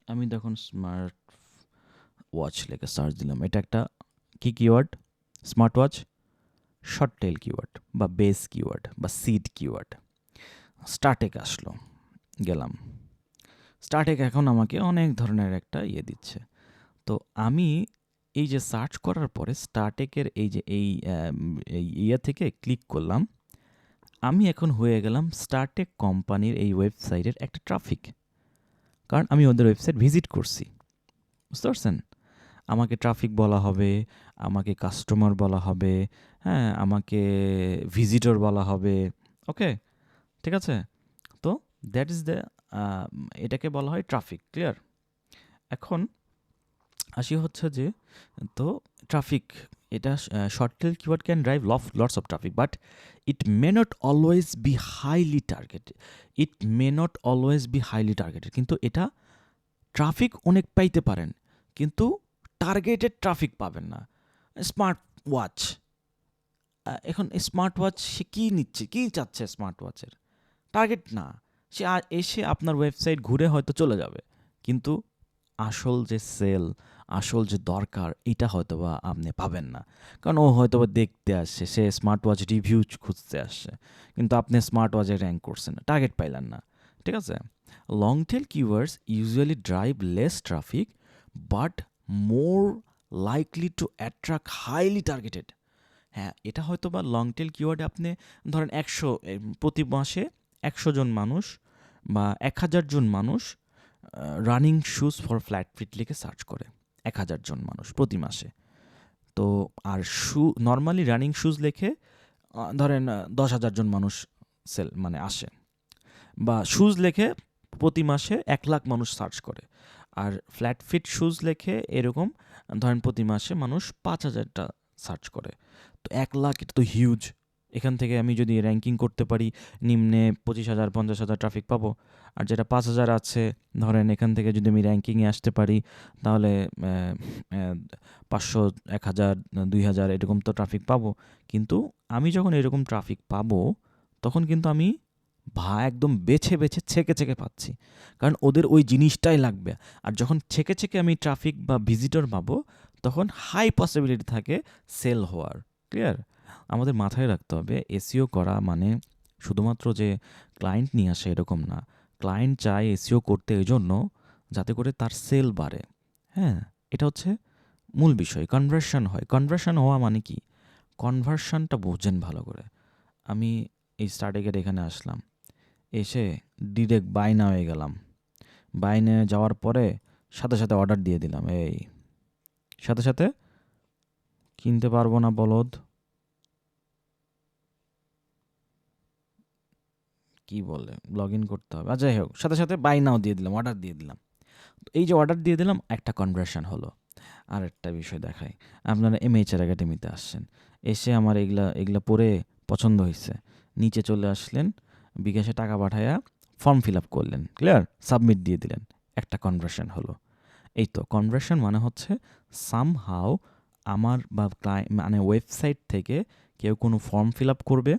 আমি দেখুন স্মার্ট ওয়াচ লেখে সার্চ দিলাম, এটা একটা কি keyword? Smart watch, short tail keyword বা বেস কিওয়ার্ড বা সিড কিওয়ার্ড। স্টার্টেক আসলো, গেলাম স্টার্টেক, এখন আমাকে অনেক ধরনের একটা ইয়ে দিচ্ছে। তো আমি এই যে সার্চ করার পরে স্টার্টেকের এই যে এই ইয়ে থেকে ক্লিক করলাম, আমি এখন হয়ে গেলাম স্টার্টেক কোম্পানির এই ওয়েবসাইটের একটা ট্রাফিক, কারণ আমি ওদের ওয়েবসাইট ভিজিট করছি। বুঝতে পারছেন? আমাকে ট্রাফিক বলা হবে, আমাকে কাস্টমার বলা হবে, হ্যাঁ, আমাকে ভিজিটর বলা হবে। ওকে, ঠিক আছে? তো দ্যাট ইজ দ্য, এটাকে বলা হয় ট্রাফিক। ক্লিয়ার? এখন আসি হচ্ছে যে, তো ট্রাফিক, এটা short tail keyword can drive lots of traffic, but it may not always be highly targeted. It may not always be highly targeted, কিন্তু এটা ট্রাফিক অনেক পাইতে পারেন, কিন্তু টার্গেটেড ট্রাফিক পাবেন না। স্মার্ট ওয়াচ, এখন স্মার্ট ওয়াচ সে কী নিচ্ছে, কী চাচ্ছে? স্মার্ট ওয়াচের টার্গেট না, সে এসে আপনার ওয়েবসাইট ঘুরে হয়তো চলে যাবে, কিন্তু আসল যে সেল, আসল যে দরকার, এটা হয়তো বা আপনি পাবেন না, কারণ ও হয়তো বা দেখতে আসছে, সে স্মার্ট ওয়াচ রিভিউ খুঁজতে আসছে, কিন্তু আপনি স্মার্ট ওয়াচে র্যাঙ্ক করছেন না, টার্গেট পাইলেন না। ঠিক আছে? Long tail keywords usually drive less traffic but more likely to attract highly targeted. হ্যাঁ, এটা হয়তো বা লং টেল কিওয়ার্ডে আপনি ধরেন প্রতি মাসে 100 জন মানুষ বা 1000 জন মানুষ running shoes for flat feet লিখে সার্চ করে, 1000 জন মানুষ প্রতি মাসে। তো আর নর্মালি রানিং শুজ লেখে ধরেন 10,000 জন মানুষ সেল মানে আসে, বা শুজ লেখে প্রতি মাসে 1,00,000 মানুষ সার্চ করে। আর ফ্ল্যাট ফিট শুজ লেখে এরকম ধরেন প্রতি মাসে মানুষ 5,000টা সার্চ করে। তো 1,00,000 এটা তো হিউজ। এখান থেকে আমি যদি র্যাঙ্কিং করতে পারি নিম্নে 25,000 50,000 ট্রাফিক পাবো। আর যেটা 5,000 আছে ধরেন এখান থেকে যদি আমি র্যাঙ্কিংয়ে আসতে পারি তাহলে 500 1,000 2,000 এরকম তো ট্রাফিক পাবো। কিন্তু আমি যখন এরকম ট্রাফিক পাবো তখন কিন্তু আমি একদম বেছে বেছে ছেঁকে ছেঁকে পাচ্ছি, কারণ ওদের ওই জিনিসটাই লাগবে। আর যখন ছেঁকে ছেঁকে আমি ট্রাফিক বা ভিজিটর পাবো তখন হাই পসিবিলিটি থাকে সেল হওয়ার। ক্লিয়ার? আমাদের মাথায় রাখতে হবে এসইও করা মানে শুধুমাত্র যে ক্লায়েন্ট নিয়ে আসে এরকম না। ক্লায়েন্ট চায় এসইও করতে এই জন্য যাতে করে তার সেল বাড়ে। হ্যাঁ, এটা হচ্ছে মূল বিষয়। কনভার্সন হয়। কনভার্সন হওয়া মানে কি? কনভার্সনটা বোঝেন ভালো করে। আমি এই স্টার্টেগের এখানে আসলাম, এসে ডিরেক্ট বাই নাও হয়ে গেলাম। বাই নিয়ে যাওয়ার পরে সাথে সাথে অর্ডার দিয়ে দিলাম। এই সাথে সাথে কিনতে পারবো না বলদ, কি বলে লগ ইন করতে হবে। যাই হোক, সাথে সাথে বাই নাও দিয়ে দিলাম, অর্ডার দিয়ে দিলাম। এই যে অর্ডার দিয়ে দিলাম একটা কনভার্সন হলো। আর একটা বিষয় দেখাই, আপনারা এমএইচআর একাডেমিতে আসছেন, এসে আমার এগুলা পড়ে পছন্দ হয়েছে, নিচে চলে আসলেন, বিকাশে টাকা পাঠায়া ফর্ম ফিল আপ করলেন, ক্লিয়ার, সাবমিট দিয়ে দিলেন, একটা কনভার্সন হলো। এই তো কনভার্সন মানে হচ্ছে সামহাও আমার বা মানে ওয়েবসাইট থেকে কেউ কোনো ফর্ম ফিল আপ করবে,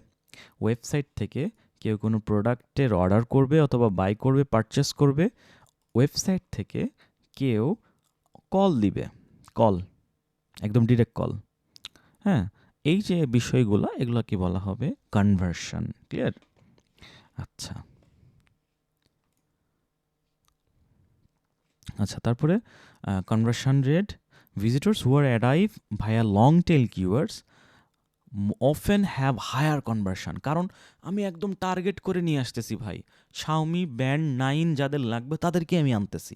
ওয়েবসাইট থেকে কেউ কোনো প্রোডাক্টের অর্ডার করবে অথবা বাই করবে, পারচেস করবে, ওয়েবসাইট থেকে কেউ কল দিবে, কল, একদম ডিরেক্ট কল। হ্যাঁ, এই যে বিষয়গুলো এগুলোকে বলা হবে কনভার্সন। ক্লিয়ার? আচ্ছা আচ্ছা, তারপরে conversion rate, visitors who are arrive via long tail keywords often have higher conversion. কারণ আমি একদম টার্গেট করে নিয়ে আসতেছি ভাই, শাওমি ব্যান্ড 9 যাদের লাগবে তাদেরকে আমি আনতেছি।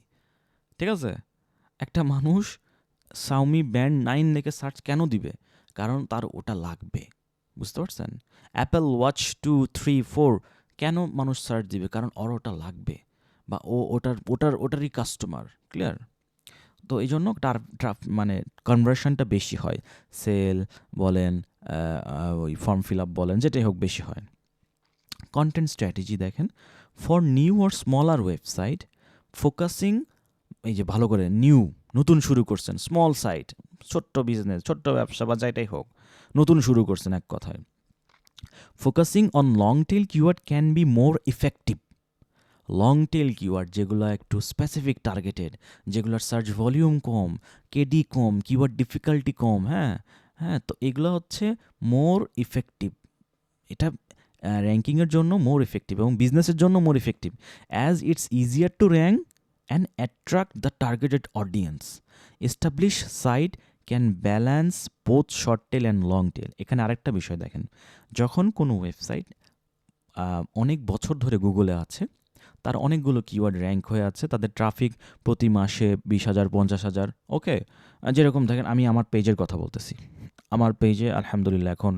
ঠিক আছে? একটা মানুষ শাওমি ব্যান্ড 9 লিখে সার্চ কেন দিবে? কারণ তার ওটা লাগবে। বুঝতে পারছেন? অ্যাপেল ওয়াচ 2 3 4 কেন মানুষ সার্চ দিবে? কারণ ওর ওটা লাগবে, বা ও ওটারই কাস্টমার। ক্লিয়ার? তো এই জন্য মানে কনভার্সনটা বেশি হয়। সেল বলেন, ওই ফর্ম ফিল আপ বলেন, যেটাই হোক বেশি হয়। কন্টেন্ট স্ট্র্যাটেজি দেখেন, for new or smaller website focusing, এই যে ভালো করে নতুন শুরু করছেন, স্মল সাইট, ছোট্ট বিজনেস, ছোট্ট ব্যবসা বা যেটাই হোক, নতুন শুরু করছেন এক কথায়, focusing on long tail keyword can be more effective. Long tail keyword যেগুলো একটু স্পেসিফিক টার্গেটেড, যেগুলোর সার্চ ভলিউম কম, কেডি কম, কিওয়ার্ড ডিফিকাল্টি কম, হ্যাঁ হ্যাঁ, তো এগুলো হচ্ছে মোর ইফেক্টিভ। এটা র্যাঙ্কিংয়ের জন্য মোর ইফেক্টিভ এবং বিজনেসের জন্য more effective, as it's easier to rank and attract the targeted audience. Establish site can balance both short tail and long tail. এখানে আরেকটা বিষয় দেখেন, যখন কোনো ওয়েবসাইট অনেক বছর ধরে গুগলে আছে, তার অনেকগুলো কিওয়ার্ড র্যাঙ্ক হয়ে আছে, তাদের ট্রাফিক প্রতি মাসে 20,000 50,000, ওকে, যেরকম দেখেন আমি আমার পেজের কথা বলতেছি, আমার পেজে আলহামদুলিল্লাহ এখন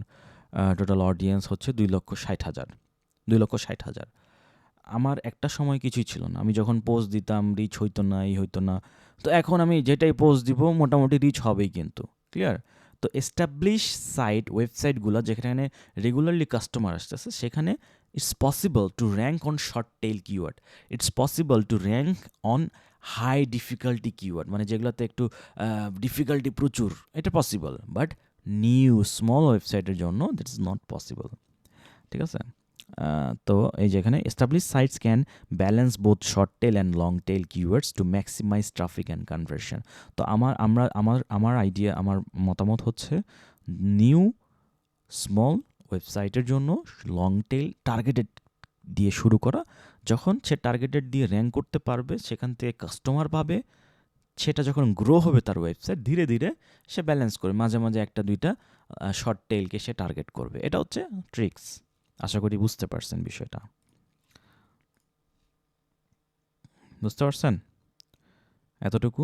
টোটাল অডিয়েন্স হচ্ছে 2,60,000, 2,60,000। আমার একটা সময় কিছুই ছিল না, আমি যখন পোস্ট দিতাম রিচ হইতো না, এই হইতো না। তো এখন আমি যেটাই পোস্ট দিব মোটামুটি রিচ হবেই কিন্তু। ক্লিয়ার? তো এস্টাবলিশ সাইট, ওয়েবসাইটগুলো যেখানে রেগুলারলি কাস্টমার আসতেছে, সেখানে it's possible to rank on short tail keyword, it's possible to rank on high difficulty keyword, মানে যেগুলোতে একটু ডিফিকাল্টি প্রচুর, এটা পসিবল। বাট নিউ স্মল ওয়েবসাইটের জন্য দ্যাট ইজ নট পসিবল। ঠিক আছে? তো এই যে এখানে establish sites can balance both short tail and long tail keywords to maximise traffic and conversion. তো আমার আইডিয়া, আমার মতামত হচ্ছে নিউ স্মল ওয়েবসাইটের জন্য লং টেল টার্গেটেড দিয়ে শুরু করা। যখন সে টার্গেটেড দিয়ে র্যাঙ্ক করতে পারবে, সেখান থেকে কাস্টমার পাবে, সেটা যখন গ্রো হবে তার ওয়েবসাইট, ধীরে ধীরে সে ব্যালেন্স করবে, মাঝে মাঝে একটা দুইটা শর্ট টেলকে সে টার্গেট করবে। এটা হচ্ছে ট্রিক্স। আশা করি বুঝতে পারছেন বিষয়টা। বুঝতে পারছেন এতটুকু?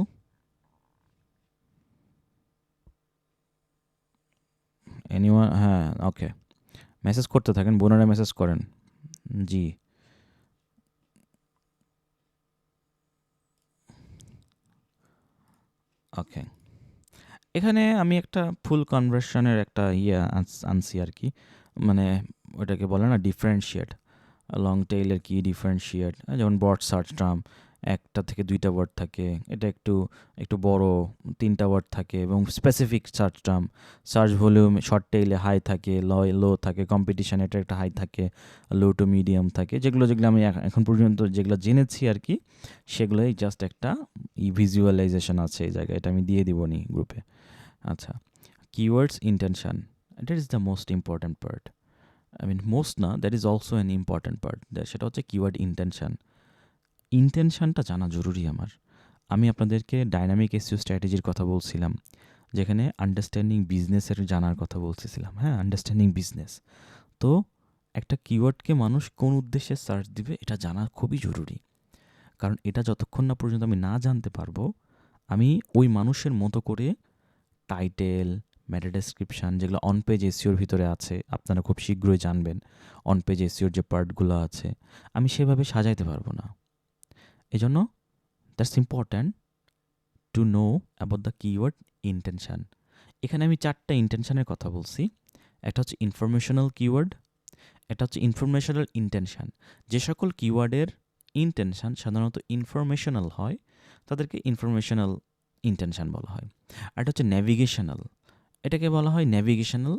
এনিওয়ান? হ্যাঁ, ওকে, মেসেজ করতে থাকেন, বোনেরা মেসেজ করেন। জি, ওকে, এখানে আমি একটা ফুল কনভার্সনের একটা আনছি আর কি, মানে ওটাকে বলে না ডিফারেন্সিয়েট, লং টেইলের কি ডিফারেন্সিয়েট, যেমন ওয়ার্ড সার্চ টার্ম একটা থেকে দুইটা ওয়ার্ড থাকে, এটা একটু একটু বড়, তিনটা ওয়ার্ড থাকে, এবং specific search term, search volume short টেইলে হাই থাকে, লো থাকে, কম্পিটিশন এটা একটা হাই থাকে, লো টু মিডিয়াম থাকে, যেগুলো যেগুলো আমি এখন পর্যন্ত যেগুলো জেনেছি আর কি, সেগুলোই জাস্ট একটা ভিজুয়ালাইজেশন আছে এই জায়গায়, এটা আমি দিয়ে দিব নি গ্রুপে। আচ্ছা, keywords intention, that is the most important part. I mean most না, that is also an important part, সেটা হচ্ছে কিওয়ার্ড ইন্টেনশন। ইন্টেনশনটা জানা জরুরি আমার। আমি আপনাদেরকে ডাইনামিক এসইও স্ট্র্যাটেজির কথা বলছিলাম, যেখানে আন্ডারস্ট্যান্ডিং বিজনেসের জানার কথা বলতেছিলাম। হ্যাঁ, আন্ডারস্ট্যান্ডিং বিজনেস। তো একটা কিওয়ার্ডকে মানুষ কোন উদ্দেশ্যে সার্চ দিবে এটা জানা খুবই জরুরি, কারণ এটা যতক্ষণ না পর্যন্ত আমি না জানতে পারবো, আমি ওই মানুষের মতো করে টাইটেল, মেটা ডেসক্রিপশান, যেগুলো অন পেজ এসইওর ভিতরে আছে, আপনারা খুব শীঘ্রই জানবেন অন পেজ এসইওর যে পার্টগুলো আছে, আমি সেভাবে সাজাইতে পারবো না। এজন্য that's important to know about the keyword intention. এখানে আমি 4টা ইন্টেনশনের কথা বলছি। একটা হচ্ছে ইনফরমেশনাল কিওয়ার্ড, এটা হচ্ছে ইনফরমেশনাল ইন্টেনশন। যে সকল কিওয়ার্ডের ইন্টেনশন সাধারণত ইনফরমেশনাল হয় তাদেরকে ইনফরমেশনাল ইন্টেনশন বলা হয়। আর এটা হচ্ছে ন্যাভিগেশনাল, এটাকে বলা হয় ন্যাভিগেশনাল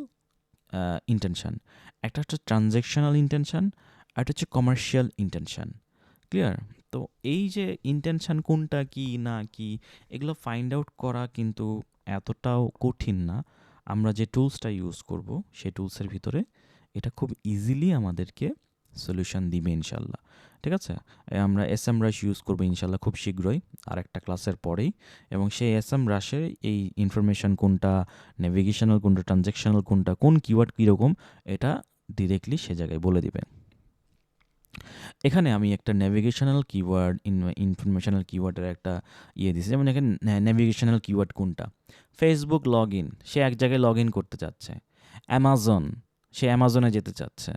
ইন্টেনশন। একটা হচ্ছে ট্রানজ্যাকশনাল ইন্টেনশন, আর একটা হচ্ছে কমার্শিয়াল ইন্টেনশন। ক্লিয়ার? তো এই যে ইন্টেনশন কোনটা কি না কি, এগুলো ফাইন্ড আউট করা কিন্তু এতটাও কঠিন না। আমরা যে টুলসটা ইউজ করব সেই টুলসের ভিতরে এটা খুব ইজিলি আমাদেরকে সলিউশন দিবে ইনশাল্লাহ। ঠিক আছে? আমরা এসএম রাশ ইউজ করবো ইনশাল্লাহ খুব শীঘ্রই, আর একটা ক্লাসের পরেই। এবং সেই এসএম রাশে এই ইনফরমেশন কোনটা, নেভিগেশনাল কোনটা, ট্রানজ্যাকশনাল কোনটা, কোন কিওয়ার্ড কীরকম, এটা ডিরেক্টলি সে জায়গায় বলে দিবে। এখানে আমি একটা ন্যাভিগেশনাল কিওয়ার্ড, ইনফরমেশনাল কিওয়ার্ডের একটা দিয়েছি। যেমন এখানে ন্যাভিগেশনাল কিওয়ার্ড কোনটা, ফেসবুক লগ ইন, সে এক জায়গায় লগ ইন করতে চাচ্ছে। অ্যামাজন, সে অ্যামাজনে যেতে চাচ্ছে।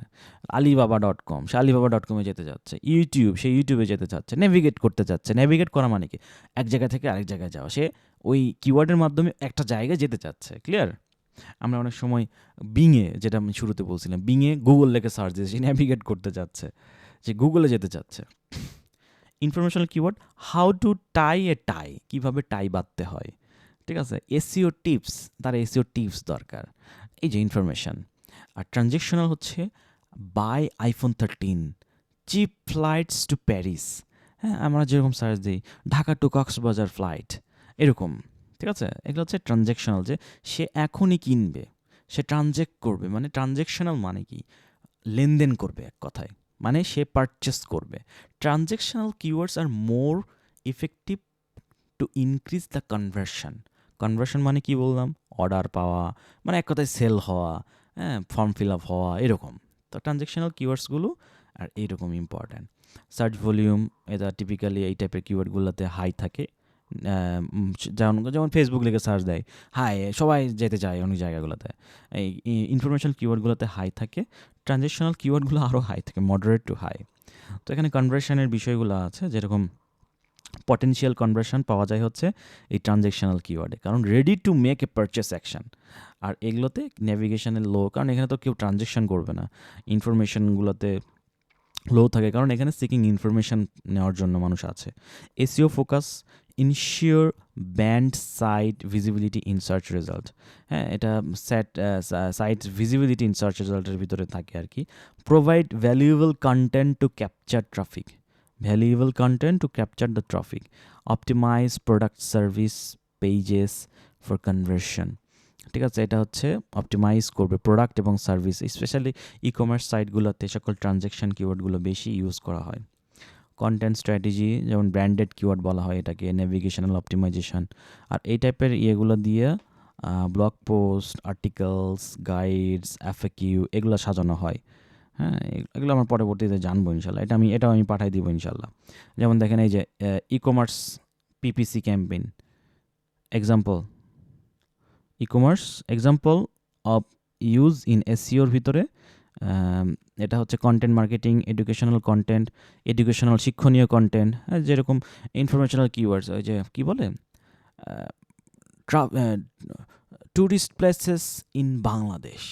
alibaba.com, সে alibaba.com-এ যেতে চাচ্ছে। ইউটিউব, সে ইউটিউবে যেতে চাচ্ছে, নেভিগেট করতে চাচ্ছে। নেভিগেট করা মানে কি, এক জায়গা থেকে আরেক জায়গায় যাওয়া। সে ওই কিওয়ার্ডের মাধ্যমে একটা জায়গায় যেতে চাচ্ছে। ক্লিয়ার? আমরা অনেক সময় বিংয়ে, যেটা আমি শুরুতে বলছিলাম, বিংয়ে গুগল লেখে সার্চ দিয়ে সে নেভিগেট করতে চাচ্ছে, যে গুগলে যেতে চাচ্ছে। Informational keyword, how to tie a tie, কীভাবে টাই বাঁধতে হয়। ঠিক আছে? এসইও টিপস, তার এসইও টিপস দরকার, এই যে ইনফরমেশন। আর ট্রানজেকশনাল হচ্ছে buy iPhone 13, cheap flights to Paris. হ্যাঁ, আমরা যেরকম সার্চ দিই ঢাকা টু কক্সবাজার ফ্লাইট, এরকম। ঠিক আছে? এগুলো হচ্ছে ট্রানজেকশনাল, যে সে এখনই কিনবে, সে ট্রানজেক্ট করবে। মানে ট্রানজেকশনাল মানে কি, লেনদেন করবে এক কথায়, মানে সে পারচেস করবে। Transactional keywords are more effective to increase the conversion. Conversion মানে কি বললাম, অর্ডার পাওয়া, মানে এক কথায় সেল হওয়া, হ্যাঁ, ফর্ম ফিল আপ হওয়া, এরকম। তো ট্রানজেকশনাল কিওয়ার্ডসগুলো আর এইরকম ইম্পর্ট্যান্ট। সার্চ ভলিউম, এটা টিপিক্যালি এই টাইপের কিওয়ার্ডগুলোতে হাই থাকে। যেমন যেমন ফেসবুক লিখে সার্চ দেয়, হাই, সবাই যেতে চায় অনেক জায়গাগুলোতে। এই ইনফরমেশনাল কিওয়ার্ডগুলোতে হাই থাকে। ট্রানজেকশনাল কিওয়ার্ডগুলো আরও হাই থাকে, মডারেট টু হাই। তো এখানে কনভার্সনের বিষয়গুলো আছে, যেরকম পটেনশিয়াল কনভার্সন পাওয়া যায় হচ্ছে এই ট্রানজেকশনাল কিওয়ার্ডে, কারণ ready to make a purchase action. আর এগুলোতে নেভিগেশনের লো, কারণ এখানে তো কেউ ট্রানজেকশন করবে না। ইনফরমেশনগুলোতে লো থাকে, কারণ এখানে সিকিং ইনফরমেশন নেওয়ার জন্য মানুষ আছে। SEO focus, ensure brand site visibility in search result. হ্যাঁ, এটা সাইট ভিজিবিলিটি ইন সার্চ রেজাল্টের ভিতরে থাকে আর কি। Provide valuable content to capture traffic, valuable content to capture the traffic. Optimise product service pages for conversion. ঠিক আছে? এটা হচ্ছে অপটিমাইজ করবে প্রোডাক্ট এবং সার্ভিস, স্পেশালি ই কমার্স সাইটগুলোতে সকল ট্রানজ্যাকশন কিওয়ার্ডগুলো বেশি ইউজ করা হয়। কন্টেন্ট স্ট্র্যাটেজি, যেমন ব্র্যান্ডেড কিওয়ার্ড বলা হয় এটাকে, নেভিগেশনাল অপটিমাইজেশন। আর এই টাইপের ইয়েগুলো দিয়ে blog post, articles, guides, FAQ এগুলো সাজানো হয়। হ্যাঁ, এগুলো আমরা পরবর্তীতে জানবো ইনশাল্লাহ। এটাও আমি পাঠাই দিব ইনশাল্লাহ। যেমন দেখেন এই যে e commerce PPC campaign example, e commerce example of use in এসইওর ভিতরে এটা হচ্ছে content marketing, educational content, educational শিক্ষণীয় কন্টেন্ট, যেরকম ইনফরমেশনাল কিওয়ার্ডস, ওই যে কী বলে, ট্যুরিস্ট প্লেসেস ইন বাংলাদেশ,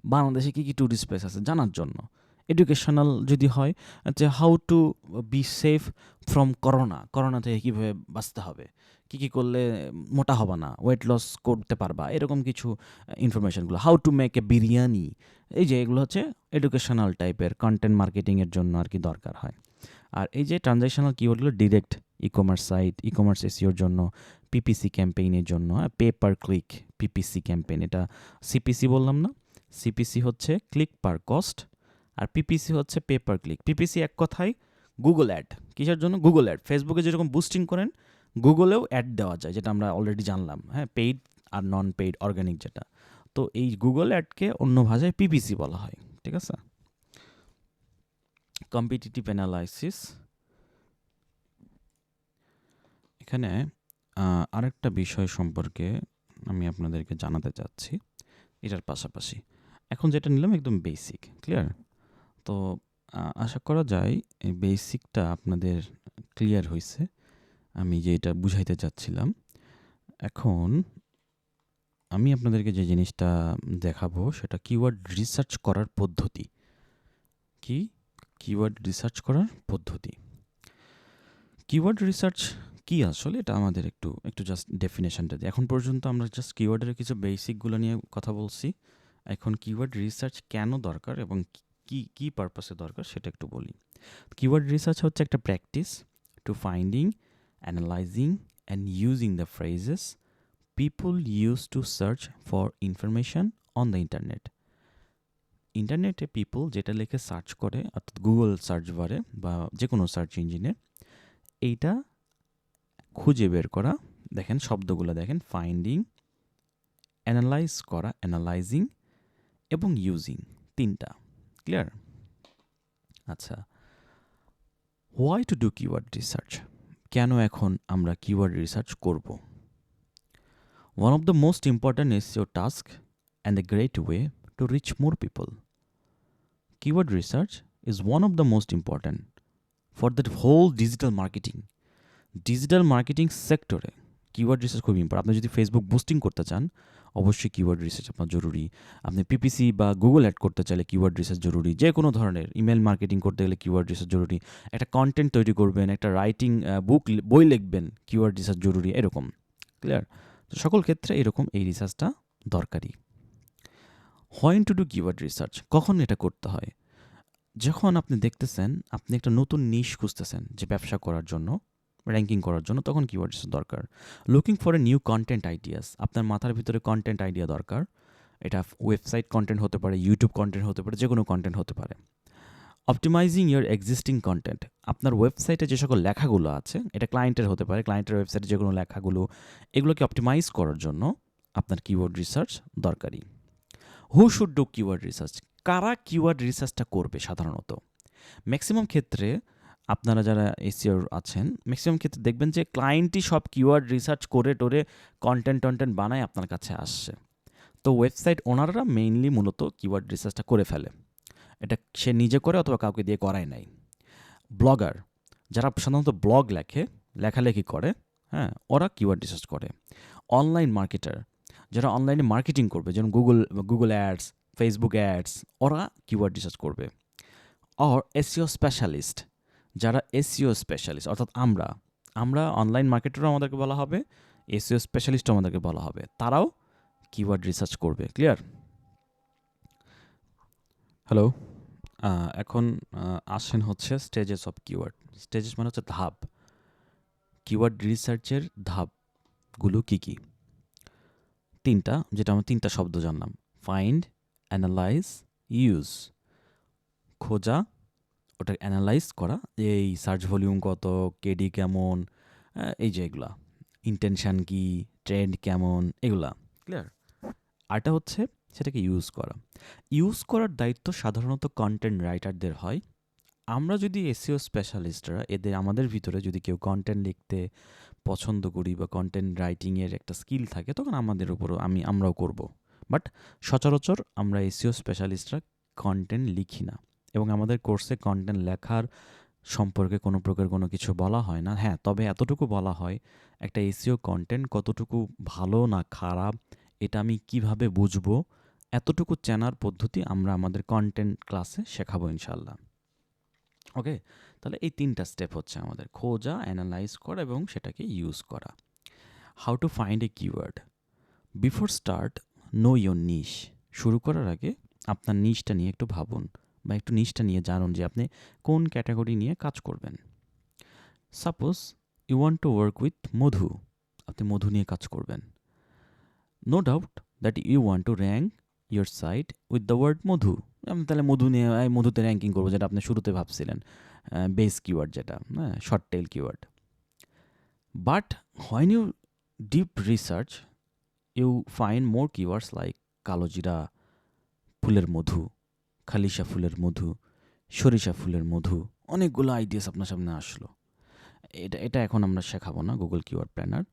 বাংলাদেশে কী কী ট্যুরিস্ট প্লেস আছে জানার জন্য। এডুকেশনাল যদি হয়, যে how to be safe from corona থেকে কীভাবে বাঁচতে হবে, কী কী করলে মোটা হবে না, ওয়েট লস করতে পারবা, এরকম কিছু ইনফরমেশনগুলো। হাউ টু মেক এ বিরিয়ানি, এই যে এগুলো হচ্ছে এডুকেশনাল টাইপের কন্টেন্ট মার্কেটিংয়ের জন্য আর কি দরকার হয়। আর এই যে ট্রানজ্যাকশনাল কিওয়ার্ডগুলো ডিরেক্ট কমার্স সাইট, কমার্স এসইওর জন্য, পিপিসি ক্যাম্পেইনের জন্য, pay per click PPC campaign, এটা সিপিসি বললাম না, সিপিসি হচ্ছে ক্লিক পার কস্ট, আর পিপিসি হচ্ছে পে পার ক্লিক। পিপিসি এক কথায় গুগল অ্যাড। কিসের জন্য? Google ad. ফেসবুকে যেরকম বুস্টিং করেন, গুগলেও অ্যাড দেওয়া যায়, যেটা আমরা অলরেডি জানলাম, হ্যাঁ, পেইড আর নন পেইড অর্গানিক যেটা। তো এই গুগল অ্যাডকে অন্য ভাষায় পিপিসি বলা হয়, ঠিক আছে। কম্পিটিটিভ অ্যানালাইসিস, এখানে আরেকটা বিষয় সম্পর্কে আমি আপনাদেরকে জানাতে চাচ্ছি এটার পাশাপাশি। এখন যেটা নিলাম একদম বেসিক, ক্লিয়ার? তো আশা করা যায় এই বেসিকটা আপনাদের ক্লিয়ার হয়েছে, আমি যেটা বুঝাইতে চাচ্ছিলাম। এখন আমি আপনাদেরকে যে জিনিসটা দেখাবো সেটা কিওয়ার্ড রিসার্চ করার পদ্ধতি। কি? কিওয়ার্ড রিসার্চ করার পদ্ধতি। কিওয়ার্ড রিসার্চ কি আসলে, এটা আমাদের একটু জাস্ট ডেফিনেশনটা দিই। এখন পর্যন্ত আমরা জাস্ট কিওয়ার্ডের কিছু বেসিকগুলো নিয়ে কথা বলছি। এখন কিওয়ার্ড রিসার্চ কেন দরকার এবং কি পারপাসে দরকার সেটা একটু বলি। কিওয়ার্ড রিসার্চ হচ্ছে একটা practice to finding, analysing and using the phrases people use to search for information on the internet. ইন্টারনেটে পিপল যেটা লিখে সার্চ করে, অর্থাৎ গুগল সার্চ বারে বা যে কোনো সার্চ ইঞ্জিনে, এইটা খুঁজে বের করা। দেখেন শব্দগুলো দেখেন, ফাইন্ডিং, অ্যানালাইজ করা, অ্যানালাইজিং এবং ইউজিং, তিনটা। ক্লিয়ার? আচ্ছা, why to do keyword research? কেন এখন আমরা কিওয়ার্ড রিসার্চ করব? One of the most important SEO task and a great way to reach more people. Keyword research is one of the most important for the whole digital marketing. Digital marketing সেক্টরে keyword research খুবই important. আপনি যদি Facebook boosting করতে চান, অবশ্যই keyword research আপনার জরুরি। আপনি পিপিসি বা গুগল অ্যাড করতে চাইলে কিওয়ার্ড রিসার্চ জরুরি। যে কোনো ধরনের ইমেল মার্কেটিং করতে গেলে কিওয়ার্ড রিসার্চ জরুরি। একটা কন্টেন্ট তৈরি করবেন, একটা রাইটিং বই লিখবেন, কিওয়ার্ড রিসার্চ জরুরি, এরকম। ক্লিয়ার? তো সকল ক্ষেত্রে এরকম এই রিসার্চটা দরকারি। When to do keyword research? কখন এটা করতে হয়? যখন আপনি দেখতেছেন আপনি একটা নতুন নিশ খুঁজতেছেন যে ব্যবসা করার জন্য, র্যাঙ্কিং করার জন্য, তখন কিওয়ার্ড রিসার্চ দরকার। Looking for a new content ideas, আপনার মাথার ভিতরে কন্টেন্ট আইডিয়া দরকার। এটা ওয়েবসাইট কন্টেন্ট হতে পারে, ইউটিউব কন্টেন্ট হতে পারে, যে কোনো কন্টেন্ট হতে পারে। অপটিমাইজিং ইয়ার এক্সিস্টিং কন্টেন্ট, আপনার ওয়েবসাইটে যে সকল লেখাগুলো আছে, এটা ক্লায়েন্টের হতে পারে, ক্লায়েন্টের ওয়েবসাইটে যে কোনো লেখাগুলো, এগুলোকে অপটিমাইজ করার জন্য আপনার কিওয়ার্ড রিসার্চ দরকারি। হু শুড ডু কিওয়ার্ড রিসার্চ? কারা কিওয়ার্ড রিসার্চটা করবে সাধারণত? ম্যাক্সিমাম ক্ষেত্রে আপনারা যারা এসইও আছেন, ম্যাক্সিমাম ক্ষেত্রে দেখবেন যে ক্লায়েন্টই সব কিওয়ার্ড রিসার্চ করে টোরে কন্টেন্ট বানায় আপনার কাছে আসছে। তো ওয়েবসাইট ওনাররা মেইনলি মূলত কিওয়ার্ড রিসার্চটা করে ফেলে। এটা সে নিজে করে অথবা কাউকে দিয়ে করায় নাই। ব্লগার, যারা সাধারণত ব্লগ লেখালেখি করে, হ্যাঁ, ওরা কিওয়ার্ড রিসার্চ করে। অনলাইন মার্কেটার, যারা অনলাইনে মার্কেটিং করবে, যেমন গুগল অ্যাডস, ফেসবুক অ্যাডস, ওরা কিওয়ার্ড রিসার্চ করবে। আর এসইও স্পেশালিস্ট, যারা এসইও স্পেশালিস্ট, অর্থাৎ আমরা অনলাইন মার্কেটারও আমাদেরকে বলা হবে, এসইও স্পেশালিস্টও আমাদেরকে বলা হবে, তারাও কিওয়ার্ড রিসার্চ করবে। ক্লিয়ার? হ্যালো, এখন আসেন হচ্ছে স্টেজেস অফ কিওয়ার্ড। স্টেজেস মানে হচ্ছে ধাপ। কিওয়ার্ড রিসার্চের ধাপগুলো কী কী? তিনটা, যেটা আমরা তিনটা শব্দ জানলাম: ফাইন্ড, অ্যানালাইজ, ইউজ। খোঁজা, ওটা অ্যানালাইজ করা, এই সার্চ ভলিউম কত, কেডি কেমন, এই যে এগুলা, ইন্টেনশান কি, ট্রেন্ড কেমন, এগুলা। ক্লিয়ার? আরটা হচ্ছে সেটাকে ইউজ করা। ইউজ করার দায়িত্ব সাধারণত কন্টেন্ট রাইটারদের হয়। আমরা যদি এসইও স্পেশালিস্টরা আমাদের ভিতরে যদি কেউ কন্টেন্ট লিখতে পছন্দ করি বা কন্টেন্ট রাইটিংয়ের একটা স্কিল থাকে, তখন আমাদের উপরও আমরাও করব। বাট সচরাচর আমরা এসইও স্পেশালিস্টরা কন্টেন্ট লিখি না, এবং আমাদের কোর্সে কন্টেন্ট লেখার সম্পর্কে কোনো প্রকার কোনো কিছু বলা হয় না। হ্যাঁ, তবে এতটুকু বলা হয়, একটা এসইও কনটেন্ট কতটুকু ভালো না খারাপ, এটা আমি কিভাবে বুঝবো, এতটুকু চেনার পদ্ধতি আমরা আমাদের কনটেন্ট ক্লাসে শেখাবো ইনশাআল্লাহ। ওকে? তাহলে এই ৩ টা স্টেপ হচ্ছে আমাদের খোঁজা, অ্যানালাইজ করা এবং সেটাকে ইউজ করা। How to find a keyword? Before start, know your niche. শুরু করার আগে আপনার নিশটা নিয়ে একটু ভাবুন বা একটু নিশটা নিয়ে জানুন যে আপনি কোন ক্যাটাগরি নিয়ে কাজ করবেন। Suppose you want to work with madhu, আপনি মধু নিয়ে কাজ করবেন। No doubt that you want to rank your site with the word madhu. আমি তাহলে মধু নিয়ে মধুতে র্যাঙ্কিং করবো, যেটা আপনি শুরুতে ভাবছিলেন, বেস কিওয়ার্ড যেটা, হ্যাঁ, short tail keyword. But when you deep research you find more keywords like কালোজিরা ফুলের মধু, খালিশা ফুলের মধু, সরিষা ফুলের মধু, অনেকগুলো আইডিয়াস আপনার সামনে আসলো। এটা এটা এখন আমরা শেখাবো না, গুগল কিওয়ার্ড প্ল্যানার।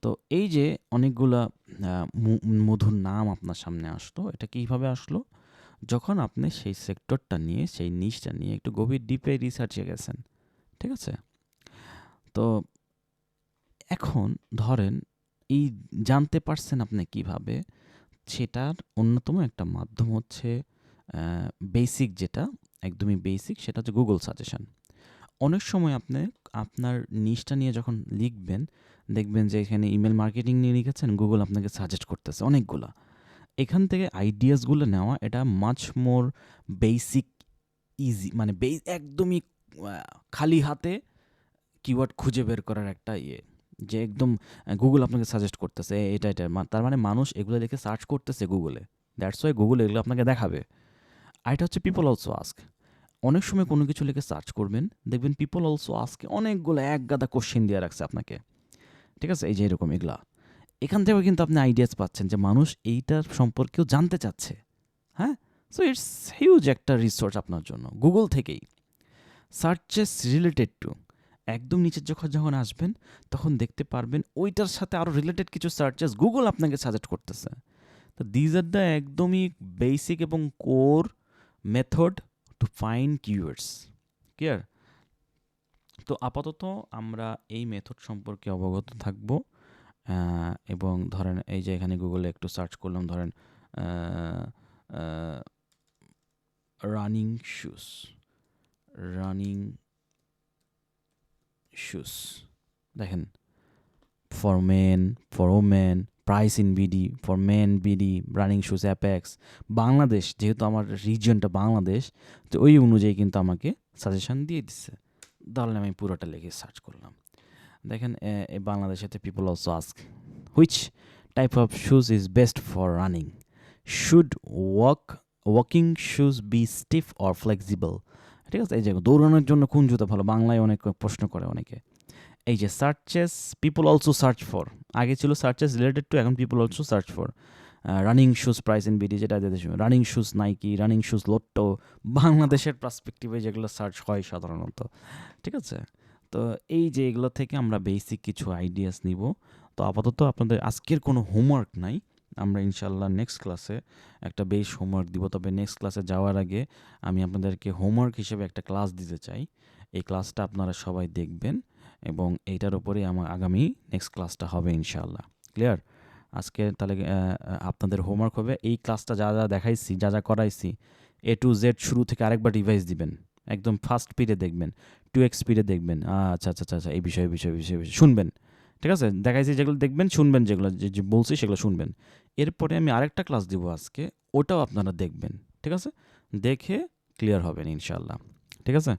তো এই যে অনেকগুলা মধুর নাম আপনার সামনে আসলো, এটা কীভাবে আসলো? যখন আপনি সেই সেক্টরটা নিয়ে, সেই নিশটা নিয়ে একটু গভীর ডিপে রিসার্চে গেছেন। ঠিক আছে? তো এখন ধরেন এই জানতে পারছেন আপনি কিভাবে, সেটার অন্যতম একটা মাধ্যম হচ্ছে বেসিক, যেটা একদমই বেসিক, সেটা হচ্ছে গুগল সাজেশন। অনেক সময় আপনি আপনার নিশটা নিয়ে যখন লিখবেন, দেখবেন যে এখানে ইমেল মার্কেটিং নিয়ে লিখেছেন, গুগল আপনাকে সাজেস্ট করতেছে অনেকগুলা। এখান থেকে আইডিয়াসগুলো নেওয়া, এটা মাচ মোর বেসিক, ইজি, মানে একদমই খালি হাতে কিওয়ার্ড খুঁজে বের করার একটা ইয়ে, যে একদম গুগল আপনাকে সাজেস্ট করতেছে এটা এটা, তার মানে মানুষ এগুলো লিখে সার্চ করতেছে গুগলে, দ্যাটস ওয়াই গুগল এগুলো আপনাকে দেখাবে। আর এটা হচ্ছে পিপল অলসো আস্ক। অনেক সময় কোনো কিছু লিখে সার্চ করবেন, দেখবেন পিপল অলসো আস্কে অনেকগুলো এক গাদা কোশ্চেন দিয়ে রাখছে আপনাকে। ঠিক আছে? এই যে এরকম এগুলা, এখান থেকেও কিন্তু আপনি আইডিয়াস পাচ্ছেন যে মানুষ এইটার সম্পর্কেও জানতে চাচ্ছে। হ্যাঁ, সো ইটস হিউজ একটা রিসোর্স আপনার জন্য গুগল থেকেই। সার্চেস রিলেটেড টু, একদম নিচের যখন যখন আসবেন, তখন দেখতে পারবেন ওইটার সাথে আরও রিলেটেড কিছু সার্চেস গুগল আপনাকে সাজেস্ট করতেছে। তো দিজ আর দ্য একদমই বেসিক এবং core method to find keywords. Clear? তো আপাতত আমরা এই মেথড সম্পর্কে অবগত থাকব। এবং ধরেন এই যে এখানে গুগলে একটু সার্চ করলাম, ধরেন রানিং শুজ, রানিং শুজ, দেখেন, for men, for women, price in BD, for men BD, running shoes Apex, Bangladesh, যেহেতু আমার রিজিয়নটা বাংলাদেশ, তো ওই অনুযায়ী কিন্তু আমাকে সাজেশন দিয়ে দিচ্ছে। তাহলে আমি পুরোটা লিখে সার্চ করলাম। দেখেন, বাংলাদেশেতে people also ask which type of shoes is best for running, should walking shoes be stiff or flexible. ঠিক আছে? এই যে দৌড়ানোর জন্য কোন জুতা ভালো, বাংলায় অনেক প্রশ্ন করে অনেকে। এই যে searches, people also search for, আগে ছিল সার্চেস রিলেটেড টু, এখন people also search for running shoes price in BD, যেটা running shoes Nike, running shoes Lotto, বাংলাদেশের পার্সপেক্টিভে যেগুলো সার্চ হয় সাধারণত। ঠিক আছে? তো এই যে এগুলো থেকে আমরা বেসিক কিছু আইডিয়াস নিব। তো আপাতত আপনাদের আজকের কোনো হোমওয়ার্ক নাই, আমরা ইনশাল্লাহ নেক্সট ক্লাসে একটা বেশ হোমওয়ার্ক দিব। তবে নেক্সট ক্লাসে যাওয়ার আগে আমি আপনাদেরকে হোমওয়ার্ক হিসেবে একটা ক্লাস দিতে চাই। এই ক্লাসটা আপনারা সবাই দেখবেন এবং এইটার উপরেই আমার আগামী নেক্সট ক্লাসটা হবে ইনশাআল্লাহ। ক্লিয়ার? আজকে তাহলে আপনাদের হোমওয়ার্ক হবে এই ক্লাসটা যা যা দেখাইছি, যা যা করাইছি, এ টু জেড শুরু থেকে আরেকবার রিভাইজ দিবেন, একদম ফার্স্ট স্পিডে দেখবেন, 2x স্পিডে দেখবেন। আচ্ছা আচ্ছা আচ্ছা, এই বিষয়ে বিষয়ে বিষয়ে বিষয়ে শুনবেন। ঠিক আছে? দেখাইছি যেগুলো দেখবেন, শুনবেন, যেগুলো যে বলছি সেগুলো শুনবেন। এরপরে আমি আরেকটা ক্লাস দিব আজকে, ওটাও আপনারা দেখবেন। ঠিক আছে? দেখে ক্লিয়ার হবেন ইনশাআল্লাহ। ঠিক আছে?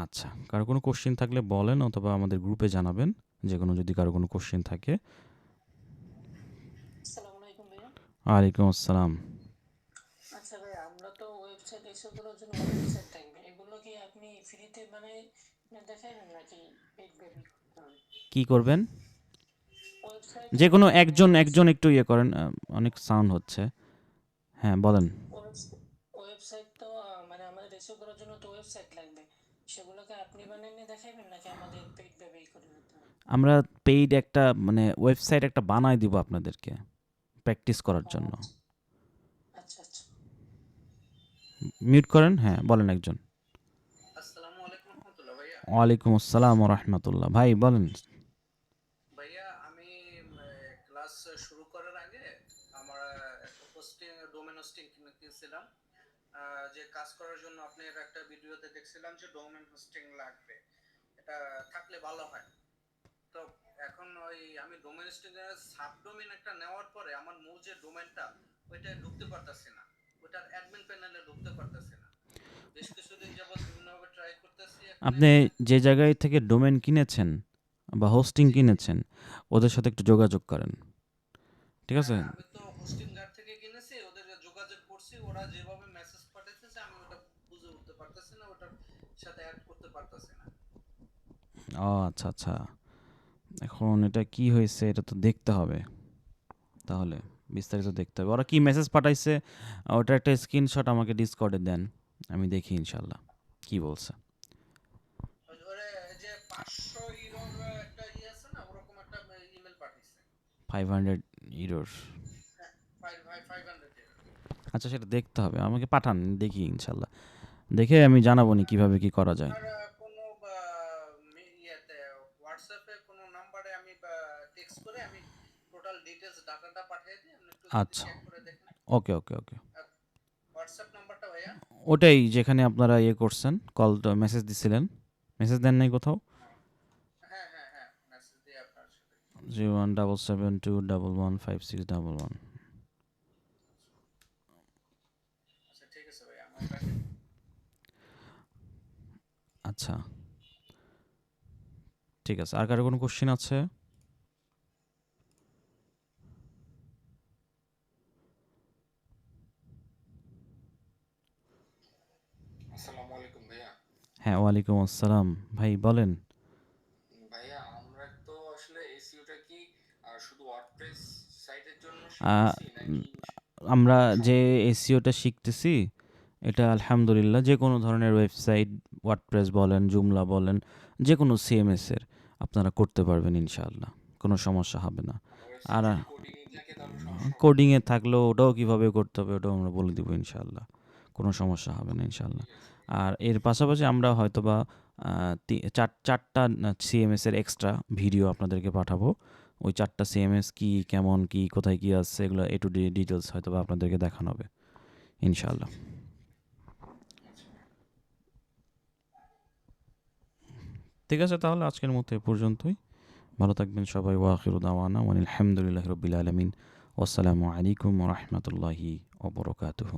আচ্ছা, কারো কোনো কোশ্চেন থাকলে বলেন অথবা আমাদের গ্রুপে জানাবেন, যে কোনো যদি কারো কোনো কোশ্চেন থাকে। আসসালামু আলাইকুম ভাইয়া। ওয়ালাইকুম আসসালাম। আচ্ছা ভাইয়া, আমরা তো ওয়েবসাইট এসবগুলোর জন্য ওয়েবসাইট থাকবে, এগুলো কি আপনি ফ্রিতে মানে দেখাবেন নাকি পেড বেবি করতে হবে? কি করবেন? ওয়েবসাইট যে কোনো মানে একজন একজন একটু ইয়ে করেন, অনেক সাউন্ড হচ্ছে। হ্যাঁ, বলেন। ওয়েবসাইট তো মানে আমাদের এসবগুলোর জন্য তো ওয়েবসাইট লাগবে, সেগুলোকে আপনি বানিয়ে দেখাবেন নাকি আমাদের পেড বেবি করে নিতে হবে? আমরা পেইড একটা মানে ওয়েবসাইট একটা বানাই দিব আপনাদেরকে প্র্যাকটিস করার ও জন্য। আচ্ছা আচ্ছা আচ্ছা। মিউট করেন। হ্যাঁ, বলেন একজন। আসসালামু আলাইকুম রহমতুল্লাহ ওয়ালাইকুম আসসালাম রহমতুল্লাহ। ভাই বলেন। ভাইয়া আমি ক্লাস শুরু করার আগে আমার একটা হোস্টিং ডোমেন হোস্টিং কিনেছিলাম, যে কাজ করার জন্য আপনার একটা ভিডিওতে দেখছিলাম যে ডোমেন হোস্টিং লাগবে, এটা থাকলে ভালো হয়। তো এখন ওই আমি ডোমেন হোস্টিং এর সাবডোমেন একটা নেওয়ার পরে আমার মূল যে ডোমেনটা ওইটা ঢুকতে পারতাছি না, ওইটার অ্যাডমিন প্যানেলে ঢুকতে পারতাছি না। বেশ কিছুদিন যাবত বিভিন্নভাবে ট্রাই করতেছি। আপনি যে জায়গায় থেকে ডোমেন কিনেছেন বা হোস্টিং কিনেছেন ওদের সাথে একটু যোগাযোগ করেন, ঠিক আছে? আমি তো হোস্টিং গার্ড থেকে কিনেছি, ওদের যোগাযোগ করছি, ওরা যেভাবে মেসেজ পাঠাইতেছে আমি ওটা বুঝে উঠতে পারতেছি না, ওটার সাথে অ্যাড করতে পারতেছি না। ও আচ্ছা আচ্ছা, এখন এটা কি হয়েছে এটা তো দেখতে হবে, তাহলে বিস্তারিত দেখতে হবে। ওরা কি মেসেজ পাঠাইছে ওটা একটা স্ক্রিনশট আমাকে ডিসকর্ডে দেন, আমি দেখি ইনশাল্লাহ কি বলছে। ওরে যে 500 ইউরোর একটা আছে না, ওরকম একটা ইমেল পাঠাইছে। 500 ইউরোর? 500 আচ্ছা সেটা দেখতে হবে, আমাকে পাঠান, দেখি ইনশাল্লাহ, দেখে আমি জানাবো নি কিভাবে কি করা যায়। আর কোনো ইয়েতে হোয়াটসঅ্যাপে কোনো নাম্বারে আমি টেক্সট করে আমি টোটাল ডিটেইলস ডাটাটা পাঠিয়ে দিই, আপনি একটু আচ্ছা চেক করে দেখেন। ওকে ওকে ওকে, হোয়াটসঅ্যাপ নাম্বারটা ভাইয়া? ওটাই যেখানে আপনারা ইয়ে করছেন, কল মেসেজ দিছিলেন, মেসেজ দেন নাই কোথাও? হ্যাঁ হ্যাঁ হ্যাঁ, মেসেজ দিয়ে আপনার সাথে। 01772115611। আচ্ছা ঠিক আছে ভাইয়া, আমার রাখেন। আচ্ছা ঠিক আছে, আর কারো কোনো কোশ্চেন আছে? আসসালামু আলাইকুম ভাইয়া। হ্যাঁ ওয়ালাইকুম আসসালাম, ভাই বলেন। ভাইয়া আমরা তো আসলে এসইওটা কি শুধু ওয়ার্ডপ্রেস সাইটের জন্য আহ, শিখতেছি নাকি? আমরা যে এসইওটা শিখতেছি এটা আলহামদুলিল্লাহ যে কোনো ধরনের ওয়েবসাইট, ওয়ার্ডপ্রেস বলেন, জুমলা বলেন, যে কোনো সিএমএসের আপনারা করতে পারবেন ইনশাআল্লাহ, কোনো সমস্যা হবে না। আর কোডিং থাকে তাহলে সমস্যা হবে না? কোডিংয়ে থাকলেও ওটাও কীভাবে করতে হবে ওটাও আমরা বলে দিব ইনশাআল্লাহ, কোনো সমস্যা হবে না ইনশাআল্লাহ। ঠিক আছে। আর এর পাশাপাশি আমরা হয়তোবা চারটা সিএমএসের এক্সট্রা ভিডিও আপনাদেরকে পাঠাবো। ওই চারটা সিএমএস কি, কেমন কি, কোথায় কি আছে, এগুলো এ টু ডিটেলস হয়তোবা আপনাদেরকে দেখানো হবে ইনশাআল্লাহ। আচ্ছা। ঠিক আছে, তাহলে আজকের মতো এ পর্যন্তই। ভালো থাকবেন সবাই। ওয়া আখিরু দাওয়ানা ওয়ানিল হামদুলিল্লাহি রাব্বিল আলামিন। ওয়াসসালামু আলাইকুম ওয়া রাহমাতুল্লাহি ওয়া বারাকাতুহু।